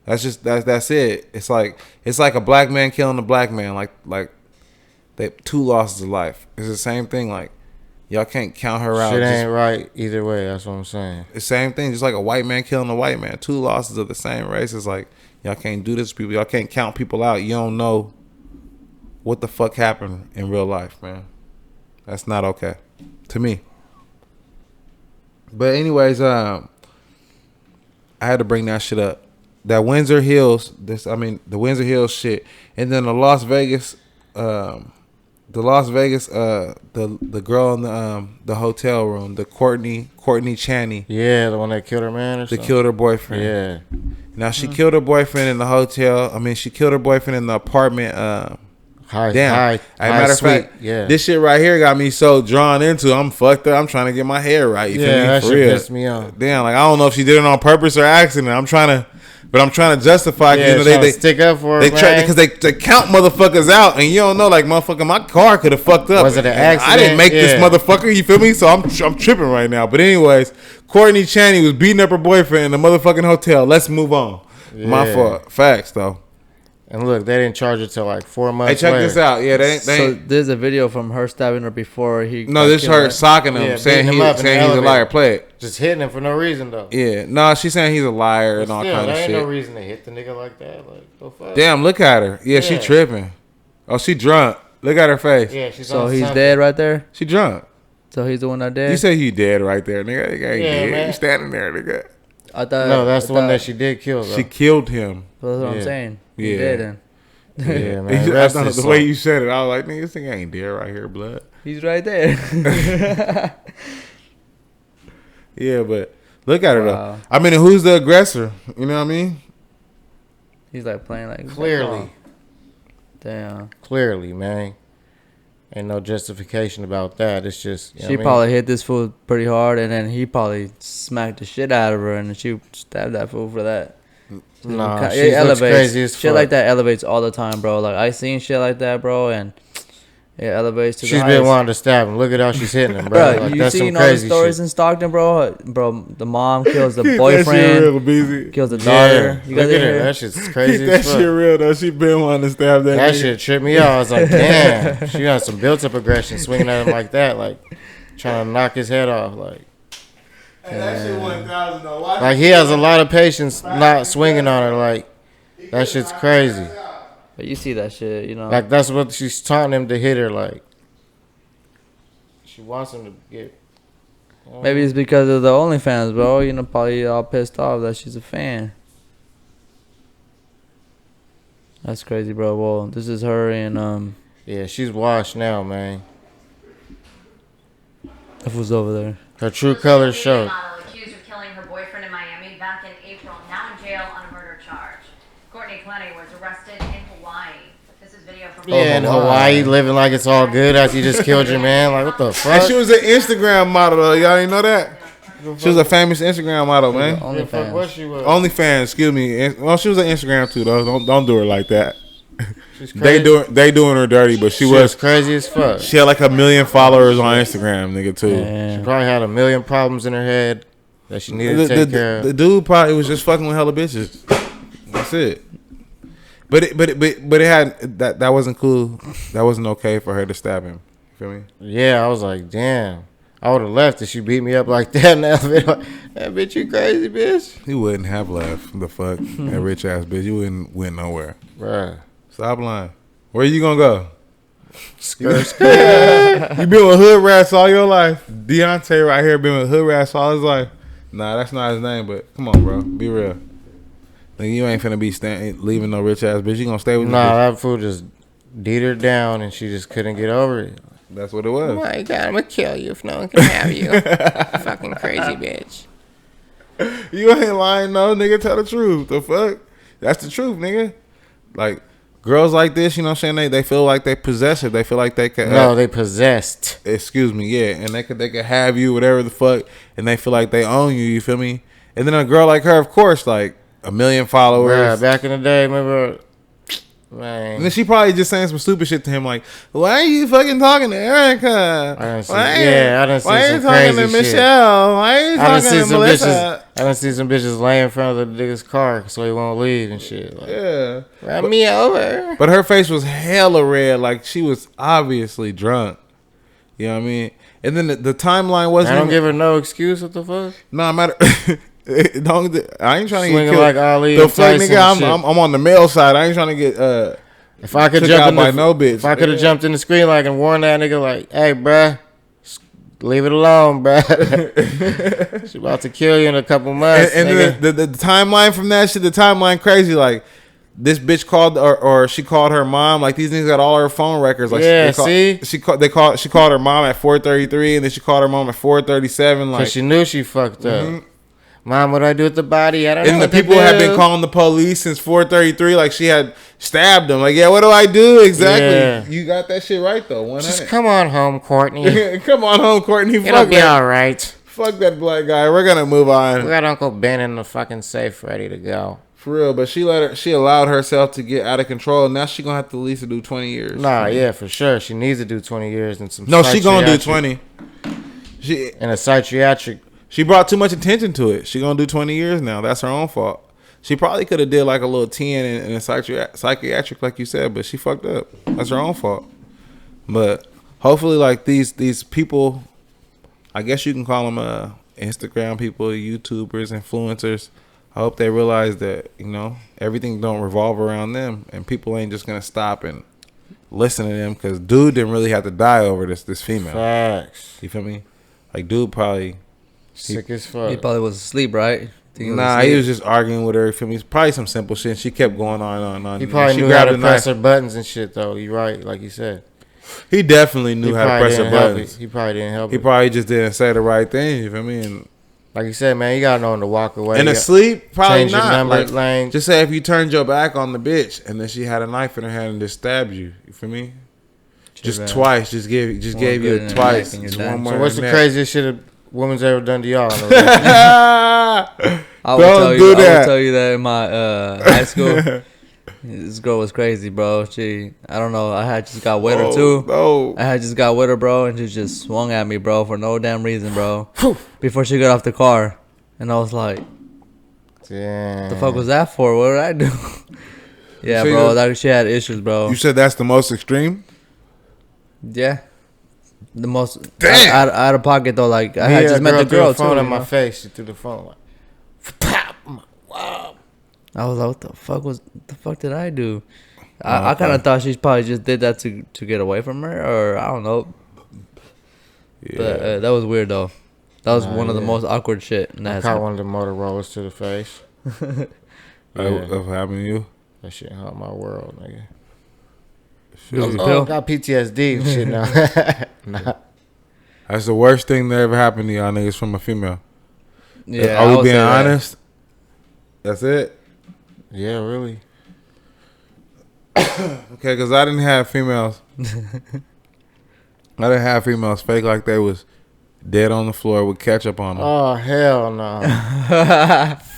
S2: That's it. It's like a black man killing a black man. Like they 2 losses of life. It's the same thing. Like y'all can't count her out.
S1: Shit ain't right either way. That's what I'm saying.
S2: The same thing. Just like a white man killing a white man. 2 losses of the same race. It's like y'all can't do this to people. Y'all can't count people out. You don't know what the fuck happened in real life, man. That's not okay to me. But anyways, I had to bring that shit up. That Windsor Hills, the Windsor Hills shit, and then the Las Vegas, the girl in the hotel room, the Courtney Chaney.
S1: Yeah, the one that killed her man or
S2: something.
S1: That
S2: killed her boyfriend.
S1: Yeah.
S2: Now she killed her boyfriend in the hotel. I mean, she killed her boyfriend in the apartment. Matter of fact,
S1: yeah.
S2: This shit right here got me so drawn into. I'm fucked up. I'm trying to get my hair right. You feel me?
S1: That
S2: For
S1: shit
S2: real.
S1: pissed me off.
S2: Damn, like I don't know if she did it on purpose or accident. I'm trying to justify.
S1: Yeah, they stick up for her.
S2: They try because they count motherfuckers out, and you don't know. Like motherfucker, my car could have fucked up.
S1: Was it an accident?
S2: I didn't make this motherfucker. You feel me? So I'm tripping right now. But anyways, Courtney Chaney was beating up her boyfriend in the motherfucking hotel. Let's move on. Yeah. My fault. Facts though.
S1: And look, they didn't charge her till like 4 months.
S2: Hey, check this out. Yeah, they
S3: So there's a video from her stabbing her before he.
S2: No, this is her socking him, saying he's a liar. Play it.
S1: Just hitting him for no reason though.
S2: Yeah, no, she's saying he's a liar and all kind of shit.
S1: There ain't no reason to hit the nigga like that. Like, go fuck.
S2: Damn, look at her. Yeah, she tripping. Oh, she drunk. Look at her face.
S1: Yeah, she's
S3: so he's dead right there.
S2: She drunk.
S3: So he's the one that dead.
S2: You say he dead right there, nigga. Nigga ain't dead.
S1: Man.
S2: You standing there, nigga.
S3: I thought
S1: no, that's the one that she did kill. Though.
S2: She killed him.
S3: That's what I'm saying.
S2: Yeah.
S3: He dead then.
S1: Yeah, man.
S2: The way you said it, I was like, nigga, this thing ain't dead right here, blood.
S3: He's right there.
S2: Yeah, but look at her though. I mean, who's the aggressor? You know what I mean?
S3: He's like playing like
S1: clearly.
S3: Damn.
S1: Clearly, man. Ain't no justification about that. It's just
S3: she probably hit this fool pretty hard, and then he probably smacked the shit out of her, and she stabbed that fool for that.
S1: Nah, she looks crazy as fuck.
S3: Shit like that elevates all the time, bro. Like I seen shit like that, bro, and it elevates to.
S1: She's been wanting to stab him. Look at how she's hitting him,
S3: bro.
S1: Like,
S3: you seen all the stories in Stockton, bro? Bro, the mom kills the boyfriend, kills the daughter.
S1: You look at her. That shit's crazy.
S2: That shit real though. She been wanting to stab that.
S1: That shit tripped me out. I was like, damn, she got some built-up aggression, swinging at him like that, like trying to knock his head off, like.
S2: Hey, that shit 1,000 though.
S1: Like he has a lot of patience, not swinging on her. Like that shit's crazy.
S3: But you see that shit, you know.
S1: Like that's what she's taunting him to hit her. Like she wants him to get.
S3: Maybe it's because of the OnlyFans, bro. You know, probably all pissed off that she's a fan. That's crazy, bro. Well, this is her and
S1: Yeah, she's washed now, man.
S3: Who's over there?
S1: Her true colors showed.
S6: Accused of killing her boyfriend in Miami back in April, now in jail on a murder charge. Courtney Clenny was arrested in Hawaii. This is video from
S1: in Hawaii, living like it's all good after you just killed your man. Like what the fuck?
S2: And she was an Instagram model though. Y'all didn't know that? She was a famous Instagram model, man. OnlyFans, excuse me. Well, she was on Instagram too, though. Don't do her like that. They doing her dirty, but she was
S1: crazy as fuck.
S2: She had like 1 million followers on Instagram, nigga, too.
S1: Yeah. She probably had 1 million problems in her head that she needed to take care of.
S2: The dude probably was just fucking with hella bitches. That's it. But it had that wasn't cool. That wasn't okay for her to stab him. You feel me?
S1: Yeah, I was like, damn. I would have left if she beat me up like that in the elevator. That bitch, you crazy, bitch.
S2: You wouldn't have left. The fuck? That rich ass bitch. You went nowhere.
S1: Bruh.
S2: Stop lying. Where you gonna go?
S1: Skirt.
S2: You been with hood rats all your life. Deontay right here been with hood rats all his life. Nah, that's not his name, but come on, bro. Be real. Like, you ain't finna be leaving no rich ass bitch. You gonna stay with me?
S1: Nah, that fool just beat her down and she just couldn't get over it.
S2: That's what it was.
S1: Oh my God, I'm gonna kill you if no one can have you. Fucking crazy bitch.
S2: You ain't lying, no, nigga. Tell the truth. The fuck? That's the truth, nigga. Like, girls like this, you know what I'm saying? They feel like they possessive. They feel like they can.
S1: No, they possessed.
S2: Excuse me, yeah. And they could have you, whatever the fuck, and they feel like they own you. You feel me? And then a girl like her, of course, like 1 million followers.
S1: Yeah, back in the day, remember? Man.
S2: And then she probably just saying some stupid shit to him, like, "Why are you fucking talking to Erica?
S1: I done see some crazy
S2: to Michelle? Why are you talking to Melissa?"
S1: I done see some bitches lay in front of the nigga's car so he won't leave and shit. Like,
S2: Yeah.
S1: run me over.
S2: But her face was hella red. Like, she was obviously drunk. You know what I mean? And then the timeline wasn't.
S1: I don't give her no excuse. What the fuck?
S2: No, matter. I ain't trying to
S1: Swinging
S2: get killed.
S1: like Ali
S2: The
S1: and
S2: fuck,
S1: Tyson
S2: nigga,
S1: and shit.
S2: I'm on the male side. I ain't trying to get
S1: If I could
S2: took
S1: jump
S2: out
S1: in
S2: by
S1: the,
S2: no bitch.
S1: if I could have
S2: Yeah.
S1: jumped in the screen like and warned that nigga like, hey, bruh, leave it alone, bruh. She about to kill you in a couple months.
S2: And
S1: nigga.
S2: the timeline from that shit, the timeline crazy. Like, this bitch called or she called her mom. Like, these niggas got all her phone records. Like,
S1: Yeah, see?
S2: she called her mom at 4:33, and then she called her mom at 4:37. Like,
S1: Cause she knew she fucked up.
S2: Mhm.
S1: Mom, what do I do with the body? I don't know.
S2: and the
S1: what to
S2: people have been
S1: do.
S2: calling the police since 4:33. Like, she had stabbed them. Like, yeah, what do I do exactly?
S1: Yeah.
S2: You got that shit right though. 100.
S1: Just come on home, Courtney.
S2: Come on home, Courtney.
S1: It'll
S2: Fuck
S1: be
S2: that.
S1: all right.
S2: Fuck that black guy. We're gonna move
S1: We
S2: on
S1: got Uncle Ben in the fucking safe, ready to go.
S2: for real. But she allowed herself to get out of control. Now she gonna have to at least do 20 years.
S1: Nah, yeah, for sure. She needs to do 20 years and some.
S2: No, she gonna do
S1: psychiatric-
S2: 20. She
S1: in a psychiatric.
S2: brought too much attention to it. She gonna do 20 years now. That's her own fault. She probably could have did like a little 10 in a psychiatric, like you said, but she fucked up. That's her own fault. But hopefully, like these people, I guess you can call them Instagram people, YouTubers, influencers. I hope they realize that, you know, everything don't revolve around them, and people ain't just gonna stop and listen to them, because dude didn't really have to die over this female.
S1: Facts.
S2: You feel me? Like, dude probably.
S1: Sick as fuck.
S3: He probably was asleep, right? Think
S2: Nah,
S3: asleep?
S2: he was just arguing with her. Feel me? It's probably some simple shit. She kept going on and on.
S1: He probably
S2: She
S1: knew how
S2: grabbed
S1: to
S2: a
S1: press
S2: knife.
S1: her buttons and shit, though. You right, like you said.
S2: He definitely knew
S1: He
S2: how to
S1: probably
S2: press her
S1: didn't help
S2: buttons.
S1: it. He probably didn't help
S2: He
S1: it.
S2: probably just didn't say the right thing. You feel me? And
S1: Like you said, man, you gotta know when to walk away.
S2: in
S1: You
S2: a sleep, probably
S1: change your
S2: not.
S1: number
S2: Like,
S1: lane.
S2: just say if you turned your back on the bitch and then she had a knife in her hand and just stabbed you. You feel me? Just
S3: bad.
S2: twice. Just gave
S3: good
S2: you
S3: in the
S2: twice.
S3: neck and you're
S2: Just
S3: done.
S2: one more.
S1: So what's
S2: in
S1: the
S2: neck.
S1: craziest shit a woman's ever done to y'all?
S3: I
S2: Don't
S3: will tell you,
S2: do
S3: I
S2: that.
S3: will tell you that in my high school, this girl was crazy, bro. I don't know. I had just got with her too.
S2: No.
S3: I had just got with her, bro, and she just swung at me, bro, for no damn reason, bro. Before she got off the car, and I was like,
S1: Damn.
S3: "The fuck was that for? What did I do?" Yeah,
S2: See
S3: bro.
S2: that-
S3: She had issues, bro.
S2: You said that's the most extreme?
S3: Yeah. The most
S2: Damn.
S3: out of pocket though. Like I
S1: Me,
S3: had
S1: a
S3: just met the
S1: threw
S3: girl
S1: the phone
S3: too.
S1: in
S3: you
S1: my
S3: know?
S1: face. She threw the phone like, pop. I'm like, wow.
S3: I was like, what the fuck did I do? I kind of thought she probably just did that to get away from her, or I don't know.
S2: Yeah.
S3: But that was weird though. That was one of the
S1: yeah.
S3: most awkward shit. And
S1: I
S3: that's
S1: caught one of the Motorola's to the face.
S2: Of happened to you?
S1: That shit hurt my world, nigga.
S3: Was it
S1: Oh,
S3: pill?
S1: got PTSD and shit now. Nah.
S2: That's the worst thing that ever happened to y'all niggas from a female.
S3: Yeah, I
S2: Are we
S3: would
S2: being
S3: say that.
S2: honest? That's it?
S1: Yeah, really.
S2: Okay, because I didn't have females. I didn't have females fake like they was dead on the floor with ketchup on them.
S1: Oh, hell no.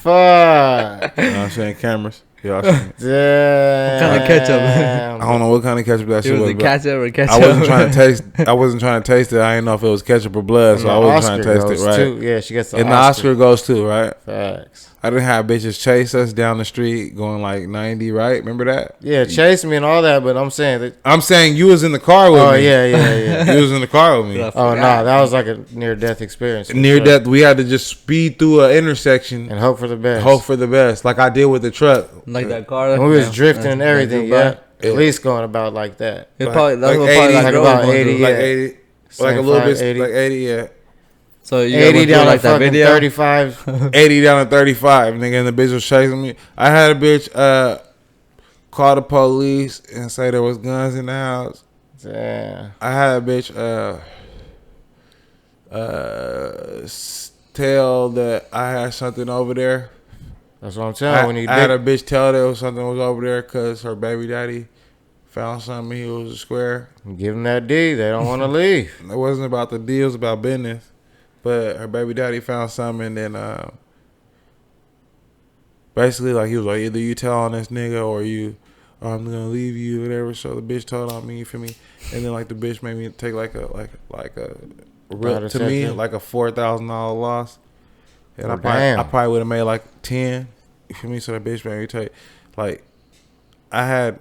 S1: Fuck.
S2: You know what I'm saying? Cameras. Y'all seen it.
S1: Damn.
S3: kind of ketchup?
S2: I don't know what kind of ketchup that
S3: It
S2: shit
S3: was
S2: was.
S3: the
S2: but
S3: ketchup or ketchup.
S2: I wasn't trying to taste. I wasn't trying to taste it. I didn't know if it was ketchup or blood, so I wasn't trying to taste it. Right.
S1: Too. Yeah, she gets the
S2: And the Oscar goes too, right?
S1: Facts.
S2: I didn't have bitches chase us down the street going like 90, right? Remember that?
S1: Yeah, chase me and all that, but I'm saying that.
S2: I'm saying you was in the car with me.
S1: Oh, yeah.
S2: You was in the car with me.
S1: Oh, no, that was like a near-death experience. for
S2: Near
S1: sure.
S2: death, we had to just speed through an intersection
S1: And hope for the best.
S2: hope for the best, like I did with the truck.
S3: like that car.
S1: And we was
S3: Yeah.
S1: drifting and everything,
S3: That
S1: yeah. At least going about like that.
S3: It
S2: Like-
S3: probably that's
S2: like
S3: what probably
S2: 80,
S3: like
S1: like
S3: girls
S1: about
S3: want to
S1: 80,
S3: do.
S1: yeah.
S2: Like 80, like a
S1: Same
S2: little
S1: five,
S2: bit,
S1: 80.
S2: like 80, yeah.
S3: So you
S1: 80 down
S3: like
S1: to fucking 35.
S2: 80 down to 35, nigga, and the bitch was chasing me. I had a bitch call the police and say there was guns in the house.
S1: Damn.
S2: I had a bitch tell that I had something over there.
S1: That's what I'm telling you. When you
S2: I had a
S1: dig,
S2: bitch tell there was something was over there because her baby daddy found something. He was a square.
S1: give them that D. They don't want to leave.
S2: It wasn't about the deal. It was about business. But her baby daddy found something, and then basically, like, he was like, either you tell on this nigga or I'm gonna leave you, whatever. So the bitch told on me, you feel me? And then like the bitch made me take like a real,
S1: About a
S2: to me
S1: second.
S2: like a $4,000 loss. And
S1: Oh,
S2: I probably would have made like 10. You feel me? So that bitch, man, you take like I had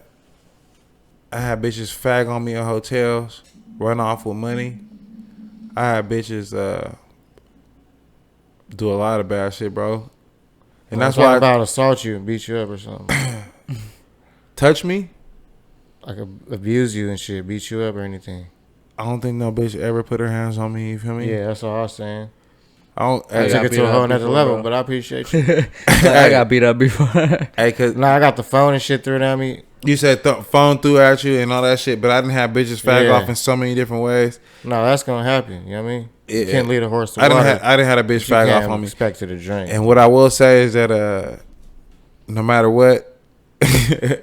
S2: bitches fag on me in hotels, run off with money. I had bitches do a lot of bad shit, bro. And that's why
S1: about assault you and beat you up or something.
S2: Touch me?
S1: Like abuse you and shit, beat you up or anything.
S2: I don't think no bitch ever put her hands on me. You feel me?
S1: Yeah, that's all I was saying.
S2: I
S1: took it to a whole nother level, but I appreciate you.
S3: I got beat up before.
S2: Hey, cause
S1: I got the phone and shit thrown at me.
S2: you said phone threw at you and all that shit, but I didn't have bitches fag off in so many different ways.
S1: No, that's gonna happen. You know what I mean?
S2: Yeah.
S1: You can't lead a horse to
S2: I
S1: water.
S2: didn't have a bitch fag off on me.
S1: Expect it to drink.
S2: And what I will say is that no matter what, hey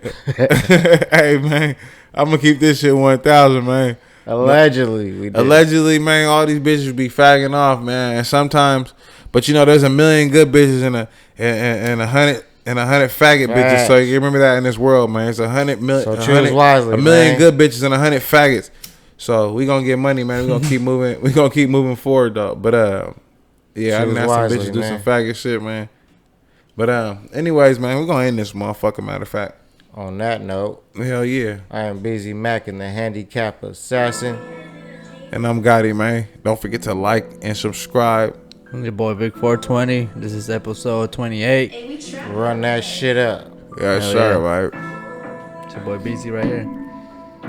S2: man, I'm gonna keep this shit 1,000, man.
S1: Allegedly, we did.
S2: Allegedly, man, all these bitches be fagging off, man. And sometimes, but you know, there's a million good bitches and a hundred faggot bitches. So you remember that in this world, man. It's 100 million.
S1: So choose wisely,
S2: a million
S1: man.
S2: good bitches and 100 faggots. So we gonna get money, man. We gonna keep moving. We gonna keep moving forward, though. But yeah, I didn't have some bitches do some faggot shit, man. But anyways, man, we're gonna end this motherfucker. Matter of fact.
S1: On that note,
S2: hell yeah.
S1: I am Busy Mac and the Handicap Assassin.
S2: And I'm Gotti, man. Don't forget to like and subscribe.
S3: I'm your boy Vic 420. This is episode 28.
S1: Run that shit up.
S2: Yeah, sure, right.
S3: It's your boy BZ right here.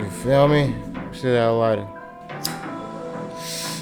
S1: You feel me? Shit out lighter.